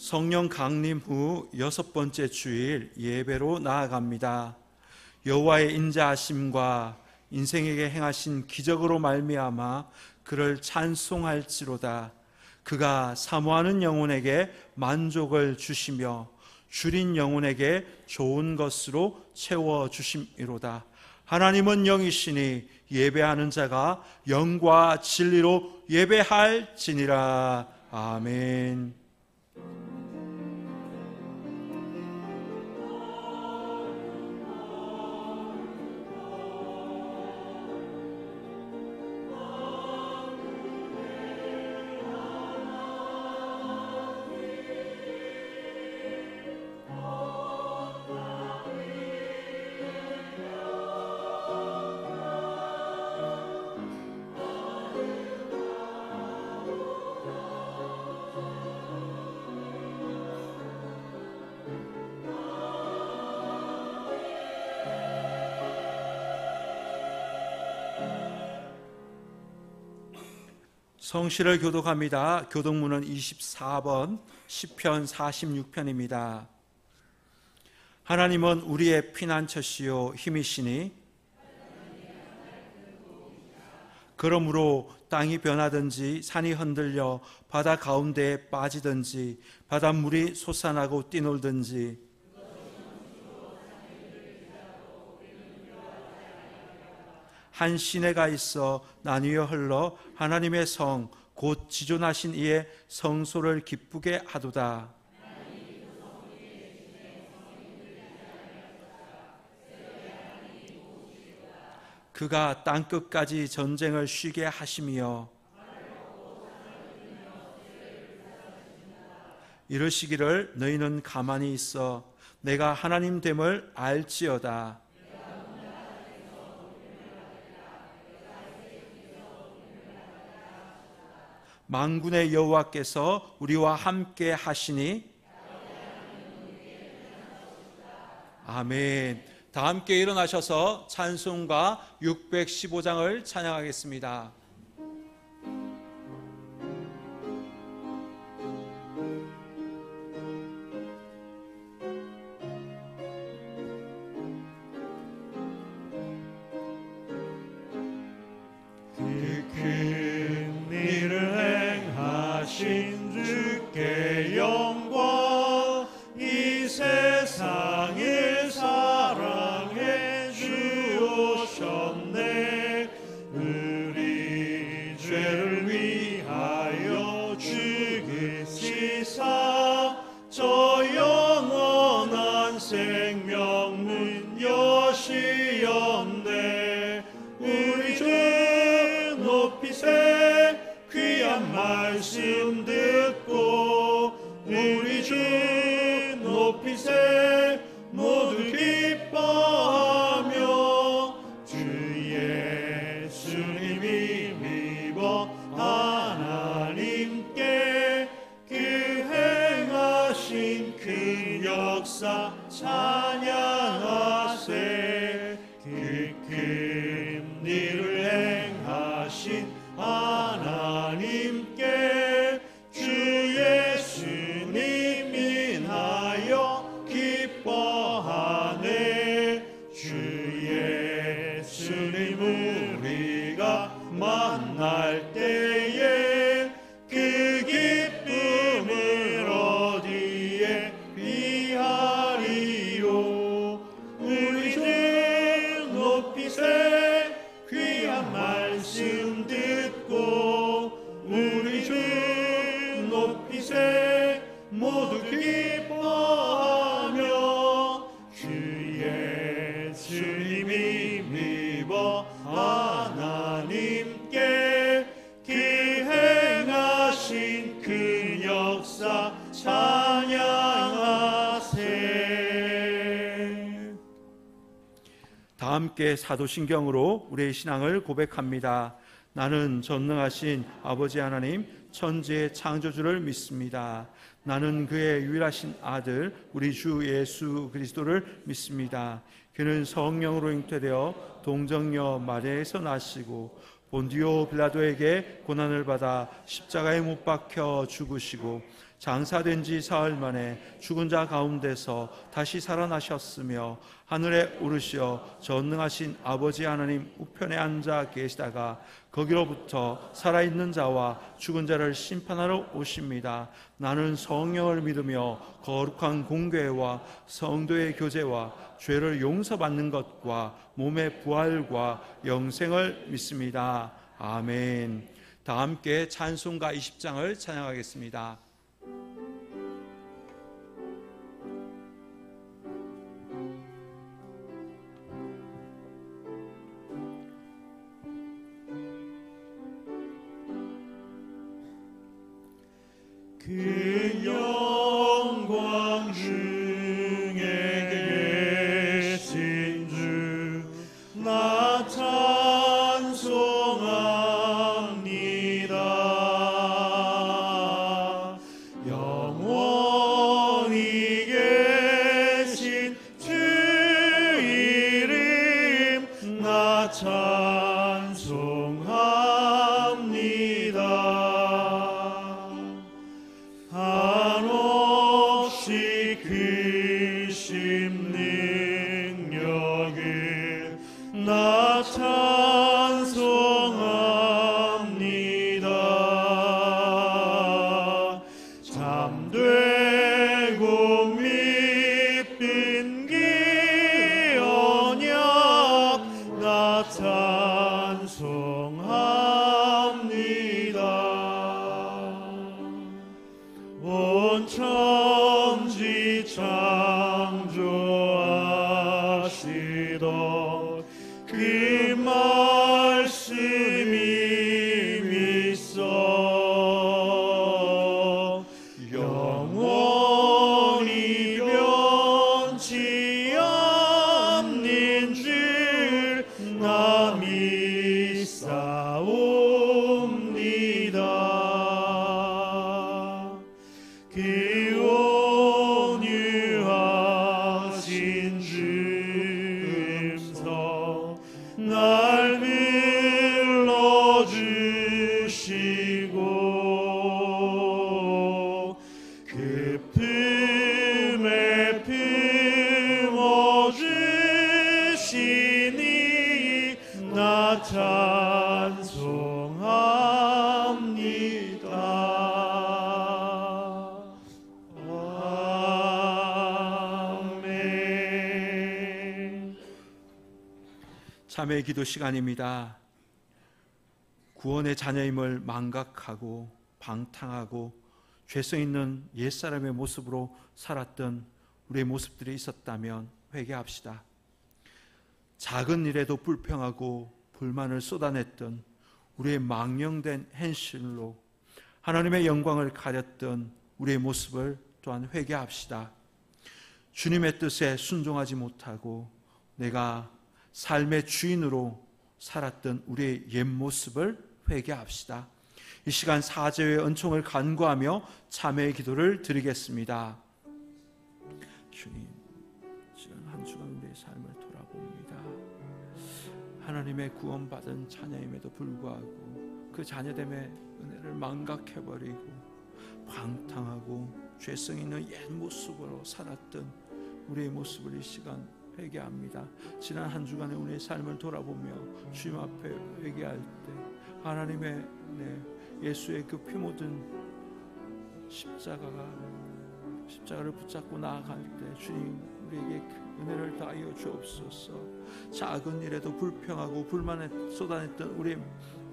성령 강림 후 6번째 주일 예배로 나아갑니다. 여호와의 인자하심과 인생에게 행하신 기적으로 말미암아 그를 찬송할지로다. 그가 사모하는 영혼에게 만족을 주시며 줄인 영혼에게 좋은 것으로 채워주심이로다. 하나님은 영이시니 예배하는 자가 영과 진리로 예배할지니라. 아멘. 성시를 교독합니다. 교독문은 24번 시편 46편입니다. 하나님은 우리의 피난처시요 힘이시니 그러므로 땅이 변하든지 산이 흔들려 바다 가운데에 빠지든지 바닷물이 솟아나고 뛰놀든지 한 시내가 있어 나뉘어 흘러 하나님의 성 곧 지존하신 이의 성소를 기쁘게 하도다. 그가 땅끝까지 전쟁을 쉬게 하시며 이르시기를 너희는 가만히 있어 내가 하나님 됨을 알지어다. 만군의 여호와께서 우리와 함께 하시니 아멘. 다 함께 일어나셔서 찬송가 615장을 찬양하겠습니다. 주께 영광 이 세상을 사랑해 주셨네. 우리 죄를 위하여 죽으시사 저 영원한 생명은 여시었네. 우리 주 높이세 귀한 말씀 듣고 우리 주 높이세 모두 기뻐하며 주 예수님이 믿어 하나님께 그 행하신 그 역사 찬양하세. 그 큰 일을 행하신 하나님께 주 예수님 인하여 기뻐하네. 주 예수님 우리가 만날 때에 그 기쁨을 어디에 비하리요. 우리 주 높이세 귀한 말씀 듣고 우리 주 높이세 모두 기뻐하며 주 예수님이 믿어 하나님께 그 행하신 그 역사 찬양하세. 다 함께 사도신경으로 우리의 신앙을 고백합니다. 나는 전능하신 아버지 하나님 천지의 창조주를 믿습니다. 나는 그의 유일하신 아들 우리 주 예수 그리스도를 믿습니다. 그는 성령으로 잉태되어 동정녀 마리아에서 나시고 본디오 빌라도에게 고난을 받아 십자가에 못 박혀 죽으시고 장사된 지 사흘 만에 죽은 자 가운데서 다시 살아나셨으며 하늘에 오르시어 전능하신 아버지 하나님 우편에 앉아 계시다가 거기로부터 살아있는 자와 죽은 자를 심판하러 오십니다. 나는 성령을 믿으며 거룩한 공교회와 성도의 교제와 죄를 용서받는 것과 몸의 부활과 영생을 믿습니다. 아멘. 다 함께 찬송가 20장을 찬양하겠습니다. 그 영광 중에 계신 주 나 찬송합니다. 영원히 계신 주 이름 나 찬송합니다. 한없이 크신 능력을 나 찬송합니다. 잠되고 밑빈 기 언약 나 찬송합니다. 온 천지 창조하시던 그 말씀이 믿어 영원히 변치 않는 줄 나 믿사옵니다. 그 온유하신 주음성 날 불러주시고 그 품에 품어주시니 나 찬송합니다. 아멘. 참회의 기도 시간입니다. 구원의 자녀임을 망각하고 방탕하고 죄성 있는 옛사람의 모습으로 살았던 우리의 모습들이 있었다면 회개합시다. 작은 일에도 불평하고 불만을 쏟아냈던 우리의 망령된 행실로 하나님의 영광을 가렸던 우리의 모습을 또한 회개합시다. 주님의 뜻에 순종하지 못하고 내가 삶의 주인으로 살았던 우리의 옛 모습을 회개합시다. 이 시간 사제의 은총을 간구하며 참회의 기도를 드리겠습니다. 주님, 지난 한 주간 우리의 삶을 돌아봅니다. 하나님의 구원받은 자녀임에도 불구하고 그 자녀됨의 은혜를 망각해버리고 방탕하고 죄성 있는 옛 모습으로 살았던 우리의 모습을 이 시간 회개합니다. 지난 한 주간의 우리의 삶을 돌아보며 주님 앞에 회개할 때 하나님의 예수의 그 피 묻은 십자가를 붙잡고 나아갈 때 주님 우리에게 은혜를 다하여 주옵소서. 작은 일에도 불평하고 불만에 쏟아냈던 우리의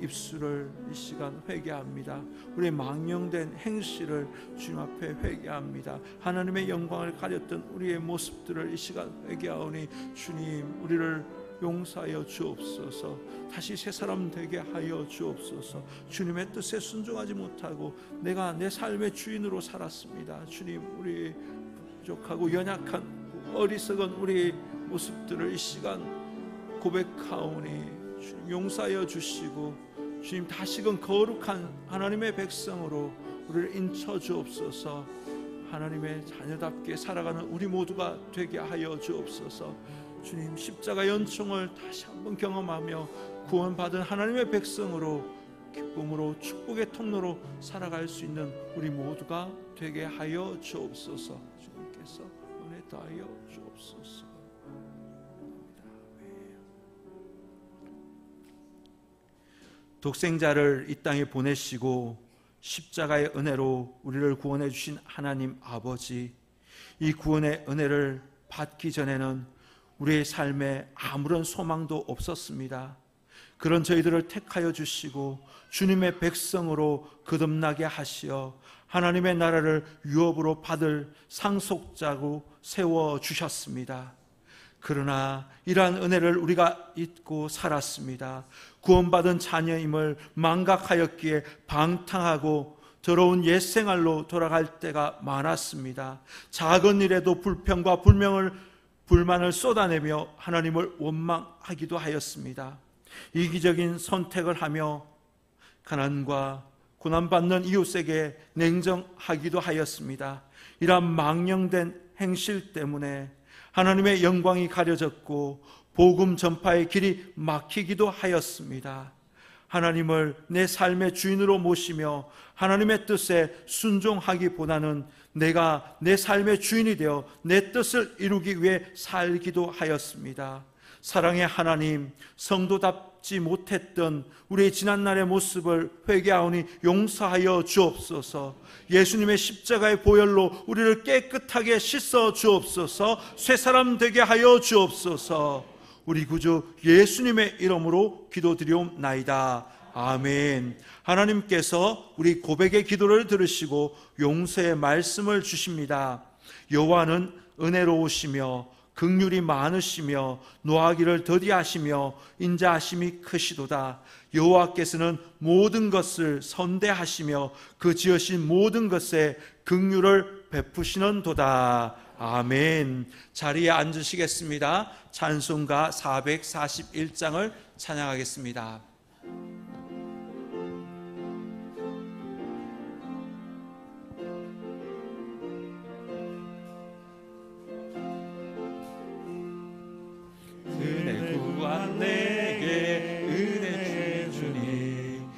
입술을 이 시간 회개합니다. 우리의 망령된 행실을 주님 앞에 회개합니다. 하나님의 영광을 가렸던 우리의 모습들을 이 시간 회개하오니 주님 우리를 용서하여 주옵소서. 다시 새 사람 되게 하여 주옵소서. 주님의 뜻에 순종하지 못하고 내가 내 삶의 주인으로 살았습니다. 주님 우리 부족하고 연약한 어리석은 우리의 모습들을 이 시간 고백하오니 주님 용서하여 주시고 주님 다시금 거룩한 하나님의 백성으로 우리를 인쳐 주옵소서. 하나님의 자녀답게 살아가는 우리 모두가 되게 하여 주옵소서. 주님 십자가 연총을 다시 한번 경험하며 구원받은 하나님의 백성으로 기쁨으로 축복의 통로로 살아갈 수 있는 우리 모두가 되게 하여 주옵소서. 주님께서 은혜 더하여 주옵소서. 독생자를 이 땅에 보내시고 십자가의 은혜로 우리를 구원해 주신 하나님 아버지, 이 구원의 은혜를 받기 전에는 우리의 삶에 아무런 소망도 없었습니다. 그런 저희들을 택하여 주시고 주님의 백성으로 거듭나게 하시어 하나님의 나라를 유업으로 받을 상속자로 세워주셨습니다. 그러나 이러한 은혜를 우리가 잊고 살았습니다. 구원받은 자녀임을 망각하였기에 방탕하고 더러운 옛생활로 돌아갈 때가 많았습니다. 작은 일에도 불평과 불만을 쏟아내며 하나님을 원망하기도 하였습니다. 이기적인 선택을 하며 가난과 고난받는 이웃에게 냉정하기도 하였습니다. 이러한 망령된 행실 때문에 하나님의 영광이 가려졌고 복음 전파의 길이 막히기도 하였습니다. 하나님을 내 삶의 주인으로 모시며 하나님의 뜻에 순종하기보다는 내가 내 삶의 주인이 되어 내 뜻을 이루기 위해 살기도 하였습니다. 사랑의 하나님, 성도답지 못했던 우리의 지난날의 모습을 회개하오니 용서하여 주옵소서. 예수님의 십자가의 보혈로 우리를 깨끗하게 씻어 주옵소서. 쇠사람 되게 하여 주옵소서. 우리 구주 예수님의 이름으로 기도드리옵나이다. 아멘. 하나님께서 우리 고백의 기도를 들으시고 용서의 말씀을 주십니다. 여호와는 은혜로우시며 긍휼이 많으시며 노하기를 더디하시며 인자하심이 크시도다. 여호와께서는 모든 것을 선대하시며 그 지으신 모든 것에 긍휼을 베푸시는도다. 아멘. 자리에 앉으시겠습니다. 찬송가 441장을 찬양하겠습니다. 은혜 구한 내게 은혜 주님,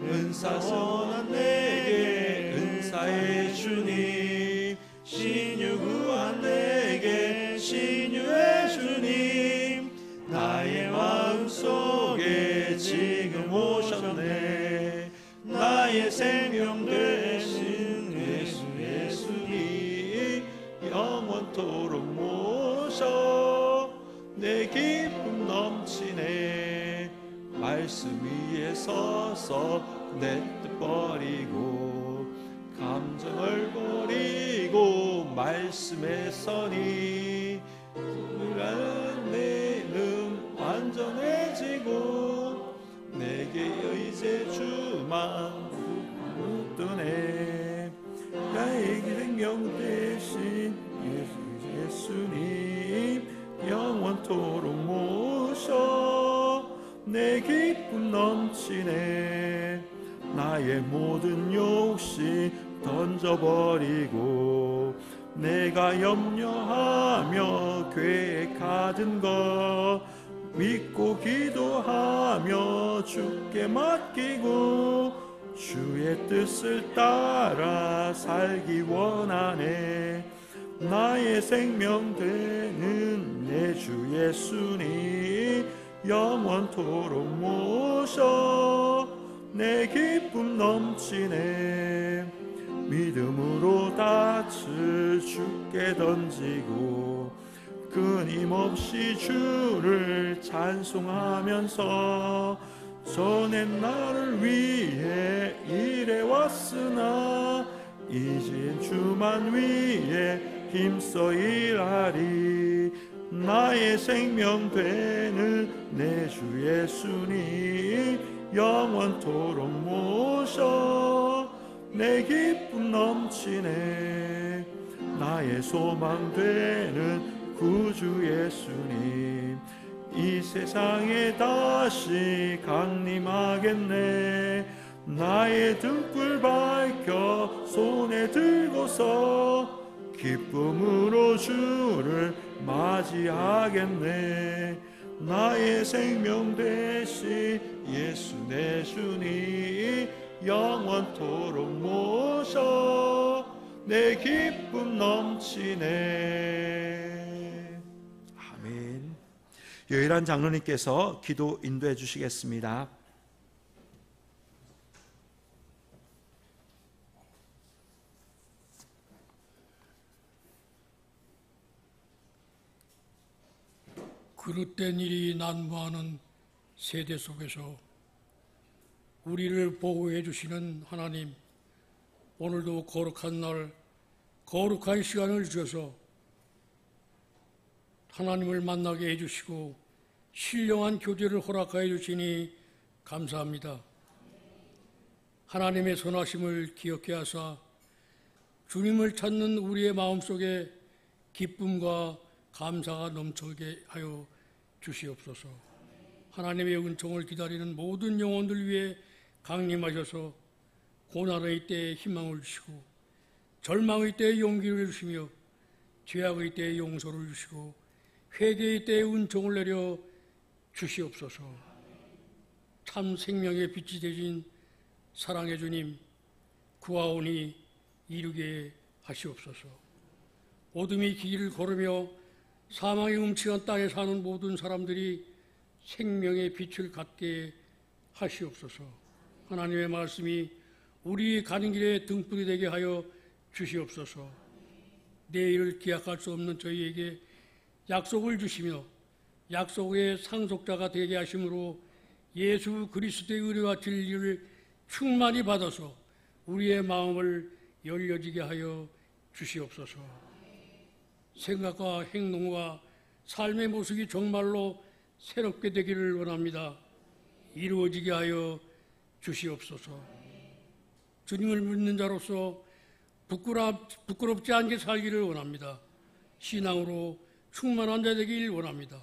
은사 선한 내게 은사의 주님, 신유 구한 내게 신유의 주님, 나의 마음속에 지금 오셨네. 나의 생명 되신 예수님, 영원토록 모셔 내 기쁨 넘치네. 말씀 위에 서서 내 뜻 버리고 감정을 버리고 말씀에 서니 내 이름 완전해지고 내게 의제 주만 붙드네. 나의 생명 대신 예수님, 영원토록 모셔 내 기쁨 넘치네. 나의 모든 욕심 던져버리고 내가 염려하며 계획하던 것 믿고 기도하며 주께 맡기고 주의 뜻을 따라 살기 원하네. 나의 생명 되는 내 주 예수님, 영원토록 모셔 내 기쁨 넘치네. 믿음으로 닻을 주께 던지고 끊임없이 주를 찬송하면서 전엔 나를 위해 일해왔으나 이젠 주만 위해 힘써 일하리. 나의 생명 되는 내 주 예수님, 영원토록 모셔 내 기쁨 넘치네. 나의 소망 되는 구주 예수님, 이 세상에 다시 강림하겠네. 나의 등불 밝혀 손에 들고서 기쁨으로 주를 맞이하겠네. 나의 생명 되신 예수 내 주님 영원토록 모셔 내 기쁨 넘치네. 아멘. 요일한 장로님께서 기도 인도해 주시겠습니다. 그릇된 일이 난무하는 세대 속에서 우리를 보호해 주시는 하나님, 오늘도 거룩한 날, 거룩한 시간을 주셔서 하나님을 만나게 해주시고 신령한 교제를 허락하여 주시니 감사합니다. 하나님의 선하심을 기억해 하사 주님을 찾는 우리의 마음속에 기쁨과 감사가 넘쳐게 하여 주시옵소서. 하나님의 은총을 기다리는 모든 영혼들 위해 강림하셔서 고난의 때에 희망을 주시고 절망의 때에 용기를 주시며 죄악의 때에 용서를 주시고 회개의 때에 은총을 내려 주시옵소서. 참 생명의 빛이 되신 사랑의 주님, 구하오니 이루게 하시옵소서. 어둠이 길을 걸으며 사망의 음침한 땅에 사는 모든 사람들이 생명의 빛을 갖게 하시옵소서. 하나님의 말씀이 우리 가는 길에 등불이 되게 하여 주시옵소서. 내일을 기약할 수 없는 저희에게 약속을 주시며 약속의 상속자가 되게 하심으로 예수 그리스도의 의뢰와 진리를 충만히 받아서 우리의 마음을 열려지게 하여 주시옵소서. 생각과 행동과 삶의 모습이 정말로 새롭게 되기를 원합니다. 이루어지게 하여 주시옵소서. 주님을 믿는 자로서 부끄럽지 않게 살기를 원합니다. 신앙으로 충만한 자 되길 원합니다.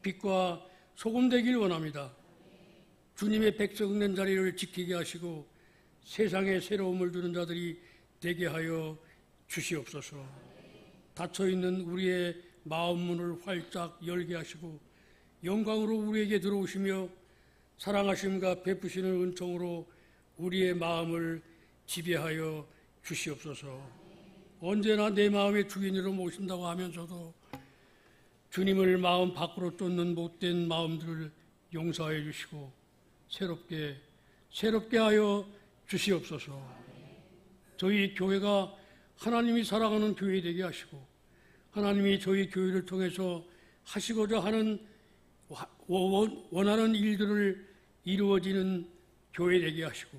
빛과 소금 되길 원합니다. 주님의 백성 된 자리를 지키게 하시고 세상에 새로움을 주는 자들이 되게 하여 주시옵소서. 닫혀있는 우리의 마음 문을 활짝 열게 하시고 영광으로 우리에게 들어오시며 사랑하심과 베푸시는 은총으로 우리의 마음을 지배하여 주시옵소서. 언제나 내 마음의 주인으로 모신다고 하면서도 주님을 마음 밖으로 쫓는 못된 마음들을 용서해 주시고 새롭게 하여 주시옵소서. 저희 교회가 하나님이 사랑하는 교회 되게 하시고 하나님이 저희 교회를 통해서 하시고자 하는 원하는 일들을 이루어지는 교회 되게 하시고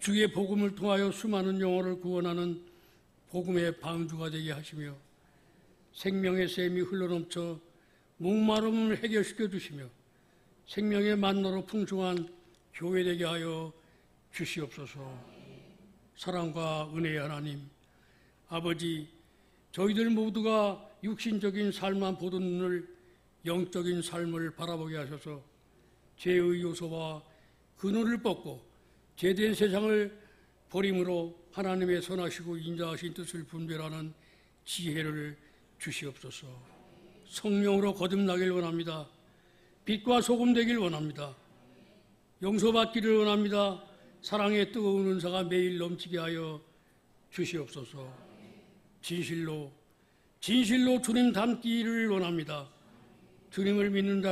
주의 복음을 통하여 수많은 영혼을 구원하는 복음의 방주가 되게 하시며 생명의 샘이 흘러넘쳐 목마름을 해결시켜 주시며 생명의 만나로 풍성한 교회 되게 하여 주시옵소서. 사랑과 은혜의 하나님, 아버지, 저희들 모두가 육신적인 삶만 보던 눈을 영적인 삶을 바라보게 하셔서 죄의 요소와 그 눈을 뻗고 죄된 세상을 버림으로 하나님의 선하시고 인자하신 뜻을 분별하는 지혜를 주시옵소서. 성령으로 거듭나길 원합니다. 빛과 소금 되길 원합니다. 용서받기를 원합니다. 사랑의 뜨거운 은사가 매일 넘치게 하여 주시옵소서. 진실로 주님 닮기를 원합니다. 주님을 믿는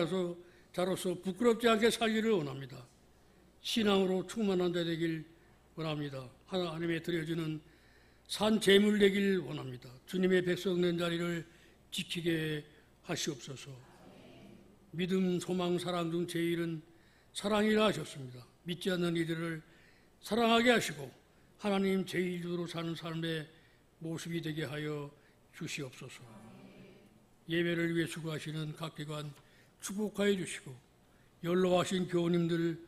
자로서 부끄럽지 않게 살기를 원합니다. 신앙으로 충만한 자 되길 원합니다. 하나님의 드려지는 산 제물 되길 원합니다. 주님의 백성 된 자리를 지키게 하시옵소서. 믿음, 소망, 사랑 중 제일은 사랑이라 하셨습니다. 믿지 않는 이들을 사랑하게 하시고 하나님 제1주로 사는 삶의 모습이 되게 하여 주시옵소서. 예배를 위해 수고하시는 각 기관 축복하여 주시고 연로하신 교우님들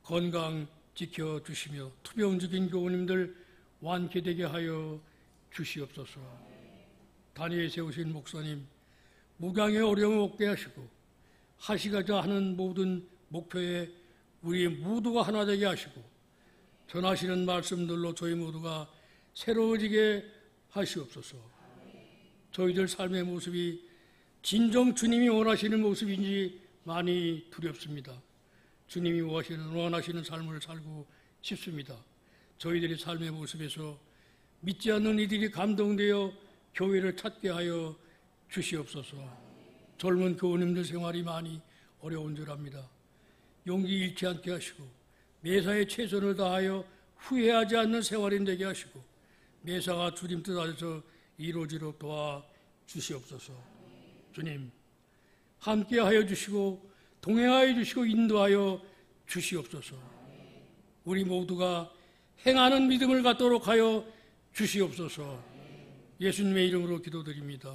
건강 지켜주시며 투병 중인 교우님들 완쾌되게 하여 주시옵소서. 단위에 세우신 목사님 무강의 어려움 없게 하시고 하시고자 하는 모든 목표에 우리 모두가 하나 되게 하시고 전하시는 말씀들로 저희 모두가 새로워지게 하시옵소서. 저희들 삶의 모습이 진정 주님이 원하시는 모습인지 많이 두렵습니다. 주님이 원하시는 삶을 살고 싶습니다. 저희들의 삶의 모습에서 믿지 않는 이들이 감동되어 교회를 찾게 하여 주시옵소서. 젊은 교우님들 생활이 많이 어려운 줄 압니다. 용기 잃지 않게 하시고 매사에 최선을 다하여 후회하지 않는 생활이 되게 하시고 매사가 주님 뜻 아래서 이루어지도록 도와 주시옵소서. 주님, 함께하여 주시고 동행하여 주시고 인도하여 주시옵소서. 우리 모두가 행하는 믿음을 갖도록 하여 주시옵소서. 예수님의 이름으로 기도드립니다.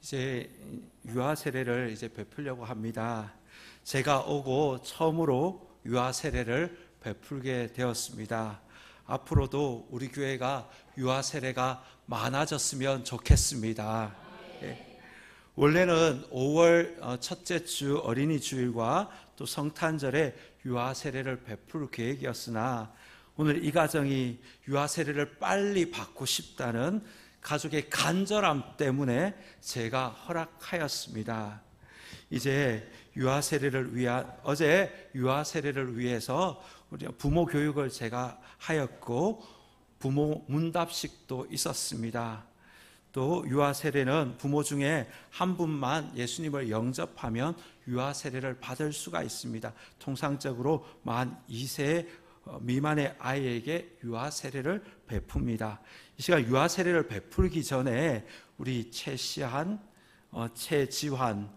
이제 유아 세례를 이제 베풀려고 합니다. 제가 오고 처음으로 유아 세례를 베풀게 되었습니다. 앞으로도 우리 교회가 유아 세례가 많아졌으면 좋겠습니다. 예. 원래는 5월 첫째 주 어린이 주일과 또 성탄절에 유아 세례를 베풀 계획이었으나 오늘 이 가정이 유아 세례를 빨리 받고 싶다는 가족의 간절함 때문에 제가 허락하였습니다. 이제 어제 유아 세례를 위해서 우리 부모 교육을 제가 하였고 부모 문답식도 있었습니다. 또 유아 세례는 부모 중에 한 분만 예수님을 영접하면 유아 세례를 받을 수가 있습니다. 통상적으로 만 2세 미만의 아이에게 유아 세례를 베풉니다. 이 시간 유아 세례를 베풀기 전에 우리 최시한, 최지환,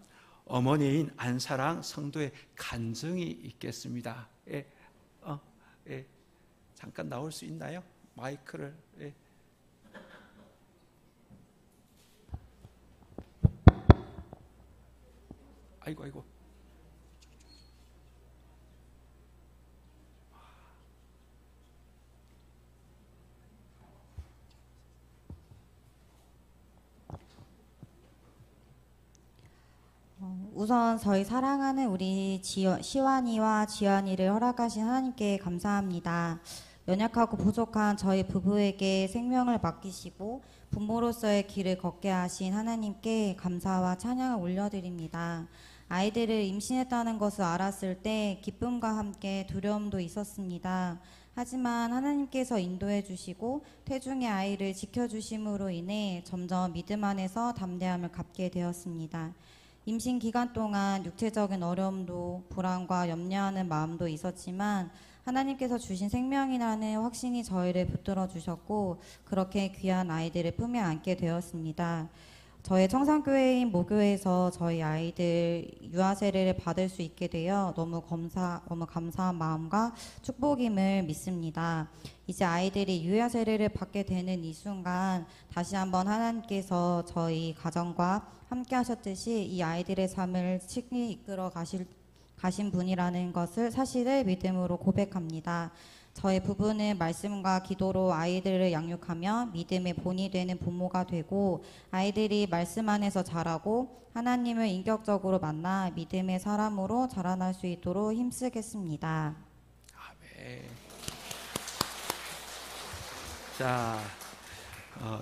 어머니인 안사랑 성도의 간증이 있겠습니다. 잠깐 나올 수 있나요? 마이크를. 아이고. 우선 저희 사랑하는 우리 시완이와 지연이를 허락하신 하나님께 감사합니다. 연약하고 부족한 저희 부부에게 생명을 맡기시고 부모로서의 길을 걷게 하신 하나님께 감사와 찬양을 올려드립니다. 아이들을 임신했다는 것을 알았을 때 기쁨과 함께 두려움도 있었습니다. 하지만 하나님께서 인도해 주시고 태중의 아이를 지켜주심으로 인해 점점 믿음 안에서 담대함을 갖게 되었습니다. 임신 기간 동안 육체적인 어려움도 불안과 염려하는 마음도 있었지만 하나님께서 주신 생명이라는 확신이 저희를 붙들어 주셨고 그렇게 귀한 아이들을 품에 안게 되었습니다. 저희 청산교회인 모교에서 저희 아이들 유아 세례를 받을 수 있게 되어 너무 감사한 마음과 축복임을 믿습니다. 이제 아이들이 유아 세례를 받게 되는 이 순간 다시 한번 하나님께서 저희 가정과 함께 하셨듯이 이 아이들의 삶을 친히 이끌어 가신 분이라는 것을 사실을 믿음으로 고백합니다. 저희 부부는 말씀과 기도로 아이들을 양육하며 믿음의 본이 되는 부모가 되고 아이들이 말씀 안에서 자라고 하나님을 인격적으로 만나 믿음의 사람으로 자라날 수 있도록 힘쓰겠습니다. 아멘. 자,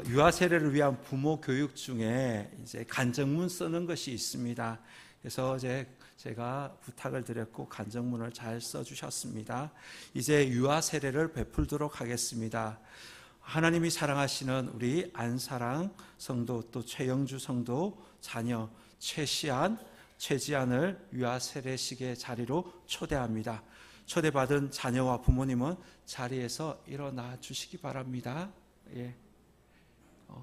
유아 세례를 위한 부모 교육 중에 이제 간증문 쓰는 것이 있습니다. 그래서 제가 부탁을 드렸고 간증문을 잘 써주셨습니다. 이제 유아 세례를 베풀도록 하겠습니다. 하나님이 사랑하시는 우리 안사랑 성도 또 최영주 성도 자녀 최시안, 최지안을 유아 세례식의 자리로 초대합니다. 초대받은 자녀와 부모님은 자리에서 일어나 주시기 바랍니다. 예.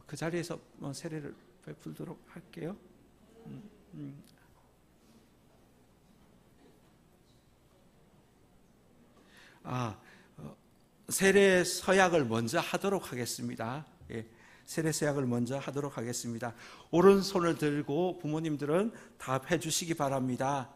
그 자리에서 세례를 베풀도록 할게요. 세례 서약을 먼저 하도록 하겠습니다. 예, 세례서약을 먼저 하도록 하겠습니다. 오른손을 들고 부모님들은 답해 주시기 바랍니다.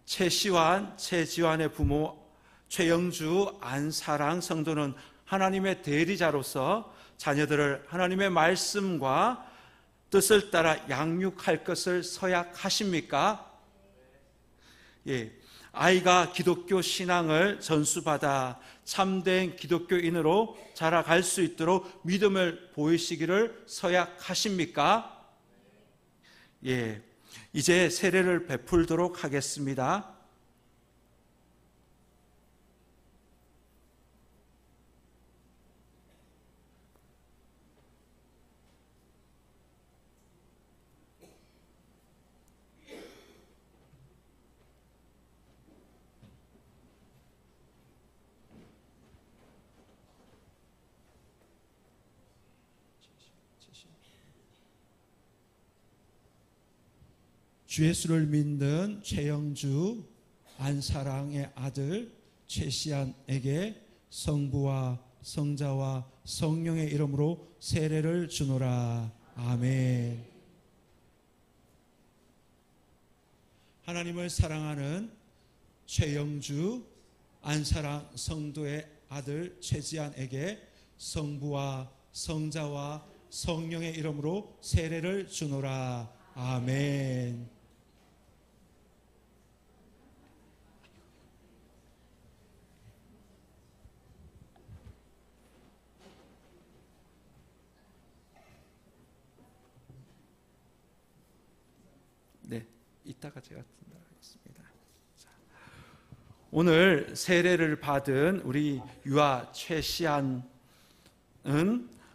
최시환, 최지환의 부모 최영주, 안사랑 성도는 하나님의 대리자로서 자녀들을 하나님의 말씀과 뜻을 따라 양육할 것을 서약하십니까? 예. 아이가 기독교 신앙을 전수받아 참된 기독교인으로 자라갈 수 있도록 믿음을 보이시기를 서약하십니까? 예. 이제 세례를 베풀도록 하겠습니다. 주 예수를 믿는 최영주, 안사랑의 아들 최시안에게 성부와 성자와 성령의 이름으로 세례를 주노라. 아멘. 하나님을 사랑하는 최영주, 안사랑 성도의 아들 최지안에게 성부와 성자와 성령의 이름으로 세례를 주노라. 아멘. 네, 이따가 제가 하겠습니다. 오늘 세례를 받은 우리 유아 최시안은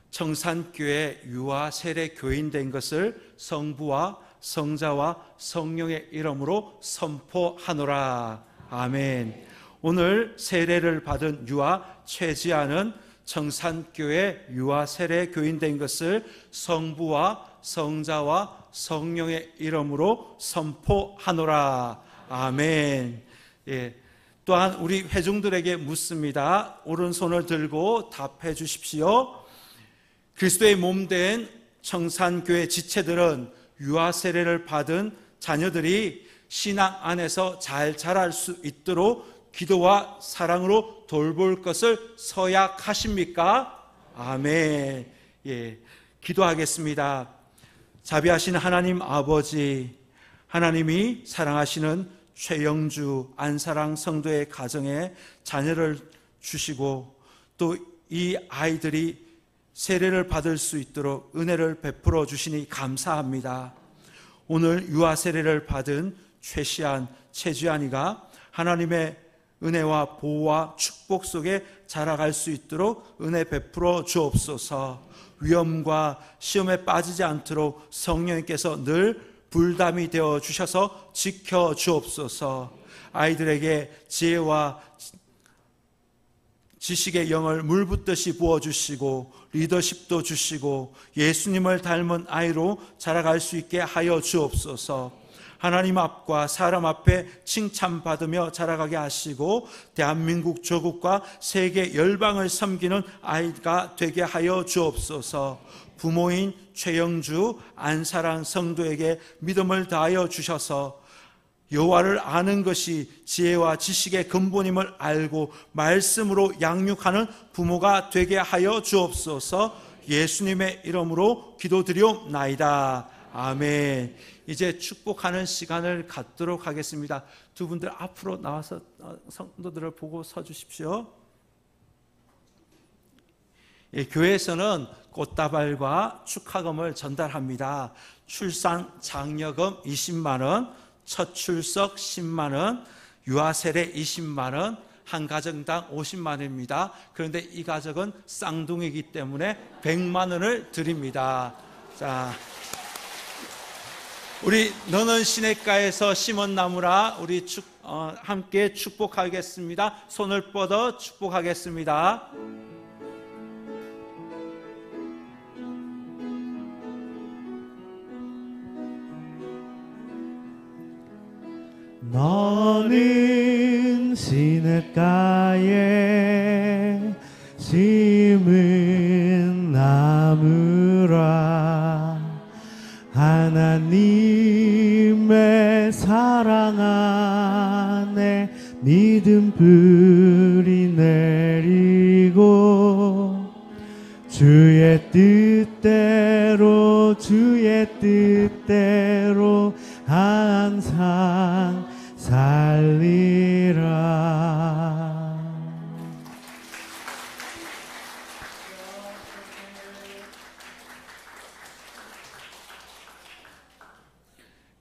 청산교회 유아 세례 교인 된 것을 성부와 성자와 성령의 이름으로 선포하노라. 아멘. 오늘 세례를 받은 유아 최지안은 청산교회 유아 세례 교인 된 것을 성부와 성자와 성령의 이름으로 선포하노라. 아멘. 예. 또한 우리 회중들에게 묻습니다. 오른손을 들고 답해 주십시오. 그리스도의 몸된 청산교회 지체들은 유아 세례를 받은 자녀들이 신앙 안에서 잘 자랄 수 있도록 기도와 사랑으로 돌볼 것을 서약하십니까? 아멘. 예. 기도하겠습니다. 자비하신 하나님 아버지, 하나님이 사랑하시는 최영주, 안사랑 성도의 가정에 자녀를 주시고 또 이 아이들이 세례를 받을 수 있도록 은혜를 베풀어 주시니 감사합니다. 오늘 유아 세례를 받은 최시안, 최지안이가 하나님의 은혜와 보호와 축복 속에 자라갈 수 있도록 은혜 베풀어 주옵소서. 위험과 시험에 빠지지 않도록 성령님께서 늘 불담이 되어 주셔서 지켜 주옵소서. 아이들에게 지혜와 지식의 영을 물붓듯이 부어주시고 리더십도 주시고 예수님을 닮은 아이로 자라갈 수 있게 하여 주옵소서. 하나님 앞과 사람 앞에 칭찬받으며 자라가게 하시고 대한민국 조국과 세계 열방을 섬기는 아이가 되게 하여 주옵소서. 부모인 최영주, 안사랑 성도에게 믿음을 다하여 주셔서 여호와를 아는 것이 지혜와 지식의 근본임을 알고 말씀으로 양육하는 부모가 되게 하여 주옵소서. 예수님의 이름으로 기도드리옵나이다. 아멘. 이제 축복하는 시간을 갖도록 하겠습니다. 두 분들 앞으로 나와서 성도들을 보고 서 주십시오. 예, 교회에서는 꽃다발과 축하금을 전달합니다. 출산 장려금 20만 원, 첫 출석 10만 원, 유아 세례 20만 원, 한 가정당 50만 원입니다. 그런데 이 가족은 쌍둥이이기 때문에 100만 원을 드립니다. 자, 우리 너는 시냇가에서 심은 나무라 우리 함께 축복하겠습니다. 손을 뻗어 축복하겠습니다. 너는 시냇가에 심은 나무 믿음 뿌리 내리고 주의 뜻대로 항상 살리라.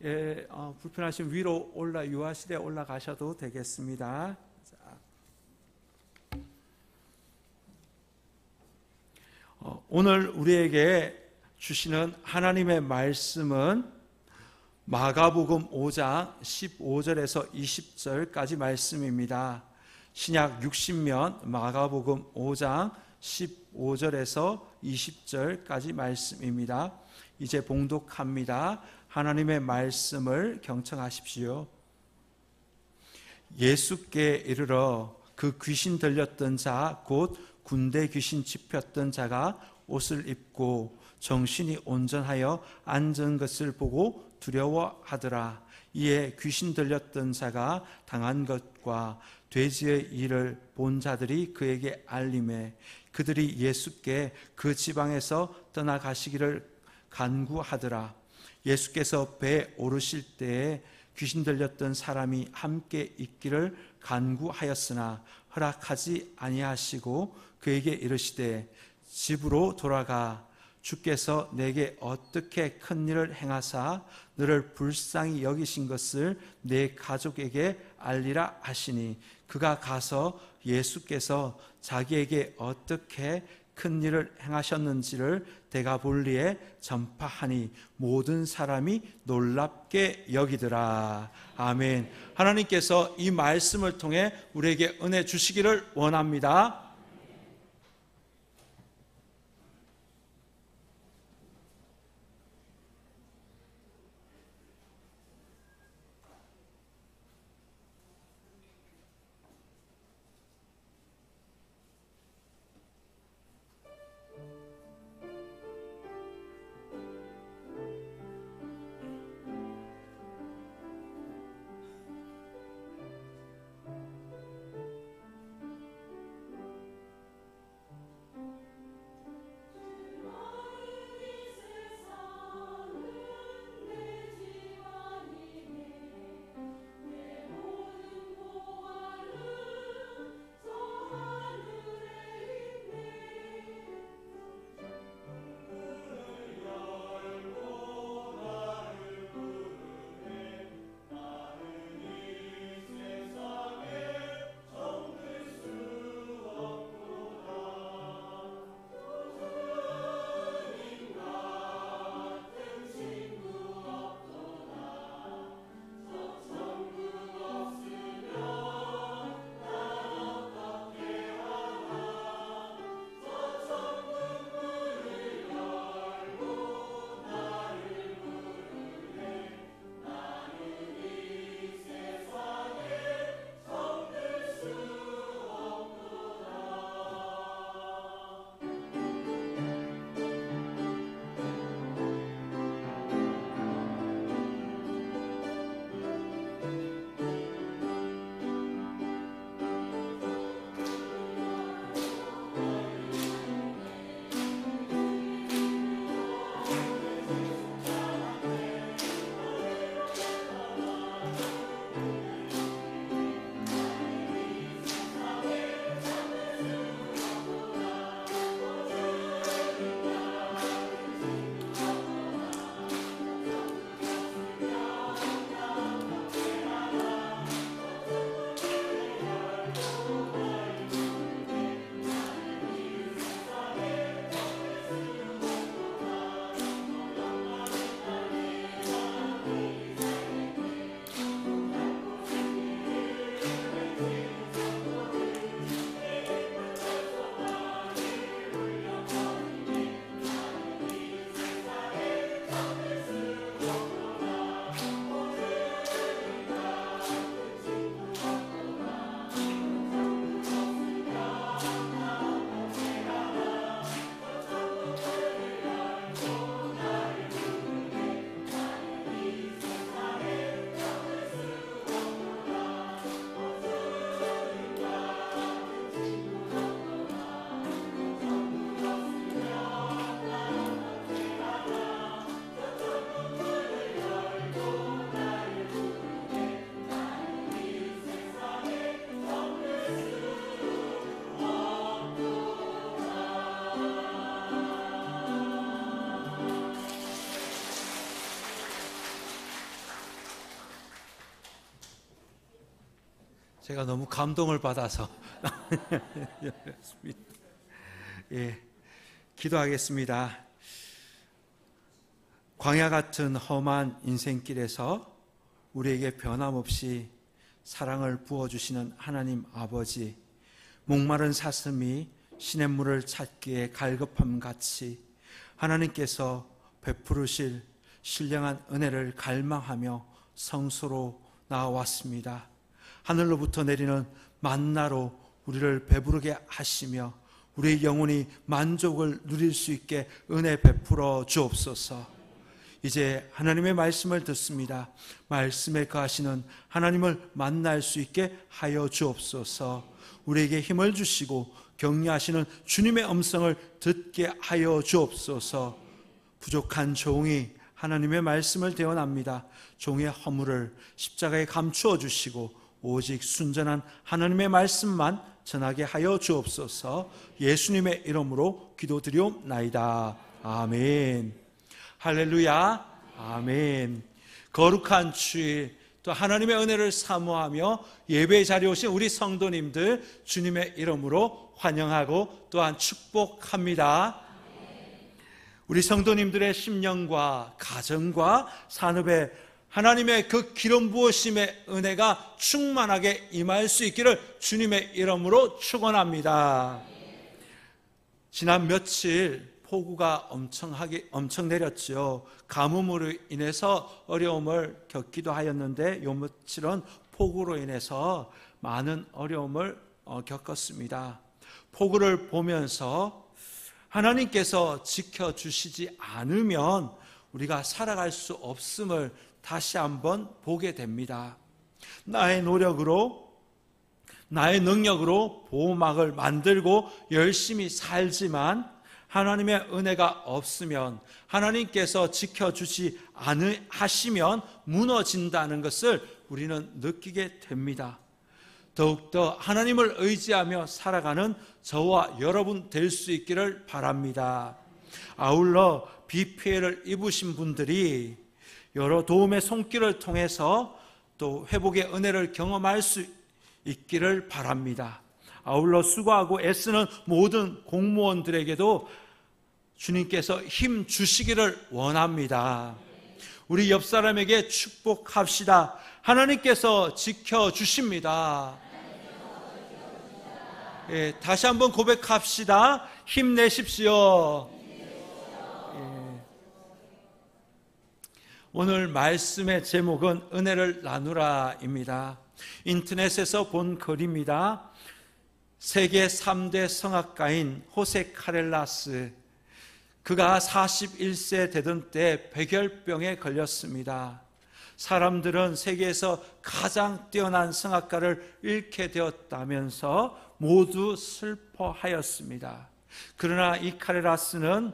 예, 불편하신 위로 유아실에 올라가셔도 되겠습니다. 자, 오늘 우리에게 주시는 하나님의 말씀은 마가복음 5장 15절에서 20절까지 말씀입니다. 신약 60면 마가복음 5장 15절에서 20절까지 말씀입니다. 이제 봉독합니다. 하나님의 말씀을 경청하십시오. 예수께 이르러 그 귀신 들렸던 자 곧 군대 귀신 짚혔던 자가 옷을 입고 정신이 온전하여 앉은 것을 보고 두려워하더라. 이에 귀신 들렸던 자가 당한 것과 돼지의 일을 본 자들이 그에게 알림해 그들이 예수께 그 지방에서 떠나가시기를 간구하더라. 예수께서 배에 오르실 때에 귀신 들렸던 사람이 함께 있기를 간구하였으나 허락하지 아니하시고 그에게 이르시되 집으로 돌아가 주께서 내게 어떻게 큰 일을 행하사 너를 불쌍히 여기신 것을 내 가족에게 알리라 하시니 그가 가서 예수께서 자기에게 어떻게 큰 일을 행하셨는지를 데가볼리에 전파하니 모든 사람이 놀랍게 여기더라. 아멘. 하나님께서 이 말씀을 통해 우리에게 은혜 주시기를 원합니다. 제가 너무 감동을 받아서 예, 기도하겠습니다. 광야 같은 험한 인생길에서 우리에게 변함없이 사랑을 부어주시는 하나님 아버지, 목마른 사슴이 시냇물을 찾기에 갈급함같이 하나님께서 베푸르실 신령한 은혜를 갈망하며 성소로 나아왔습니다. 하늘로부터 내리는 만나로 우리를 배부르게 하시며 우리의 영혼이 만족을 누릴 수 있게 은혜 베풀어 주옵소서. 이제 하나님의 말씀을 듣습니다. 말씀에 거하시는 하나님을 만날 수 있게 하여 주옵소서. 우리에게 힘을 주시고 격려하시는 주님의 음성을 듣게 하여 주옵소서. 부족한 종이 하나님의 말씀을 대언합니다. 종의 허물을 십자가에 감추어 주시고 오직 순전한 하나님의 말씀만 전하게 하여 주옵소서. 예수님의 이름으로 기도드리옵나이다. 아멘. 할렐루야. 아멘. 거룩한 주일, 또 하나님의 은혜를 사모하며 예배 자리에 오신 우리 성도님들 주님의 이름으로 환영하고 또한 축복합니다. 우리 성도님들의 심령과 가정과 산업에 하나님의 그 기름 부으심의 은혜가 충만하게 임할 수 있기를 주님의 이름으로 축원합니다. 지난 며칠 폭우가 엄청 내렸죠. 가뭄으로 인해서 어려움을 겪기도 하였는데 요 며칠은 폭우로 인해서 많은 어려움을 겪었습니다. 폭우를 보면서 하나님께서 지켜주시지 않으면 우리가 살아갈 수 없음을 다시 한번 보게 됩니다. 나의 노력으로, 나의 능력으로 보호막을 만들고 열심히 살지만 하나님의 은혜가 없으면, 하나님께서 지켜주지 않으시면 무너진다는 것을 우리는 느끼게 됩니다. 더욱더 하나님을 의지하며 살아가는 저와 여러분 될 수 있기를 바랍니다. 아울러 비 피해를 입으신 분들이 여러 도움의 손길을 통해서 또 회복의 은혜를 경험할 수 있기를 바랍니다. 아울러 수고하고 애쓰는 모든 공무원들에게도 주님께서 힘 주시기를 원합니다. 우리 옆 사람에게 축복합시다. 하나님께서 지켜주십니다. 예, 다시 한번 고백합시다. 힘내십시오. 예. 오늘 말씀의 제목은 은혜를 나누라입니다. 인터넷에서 본 글입니다. 세계 3대 성악가인 호세 카렐라스, 그가 41세 되던 때 백열병에 걸렸습니다. 사람들은 세계에서 가장 뛰어난 성악가를 잃게 되었다면서 모두 슬퍼하였습니다. 그러나 이 카렐라스는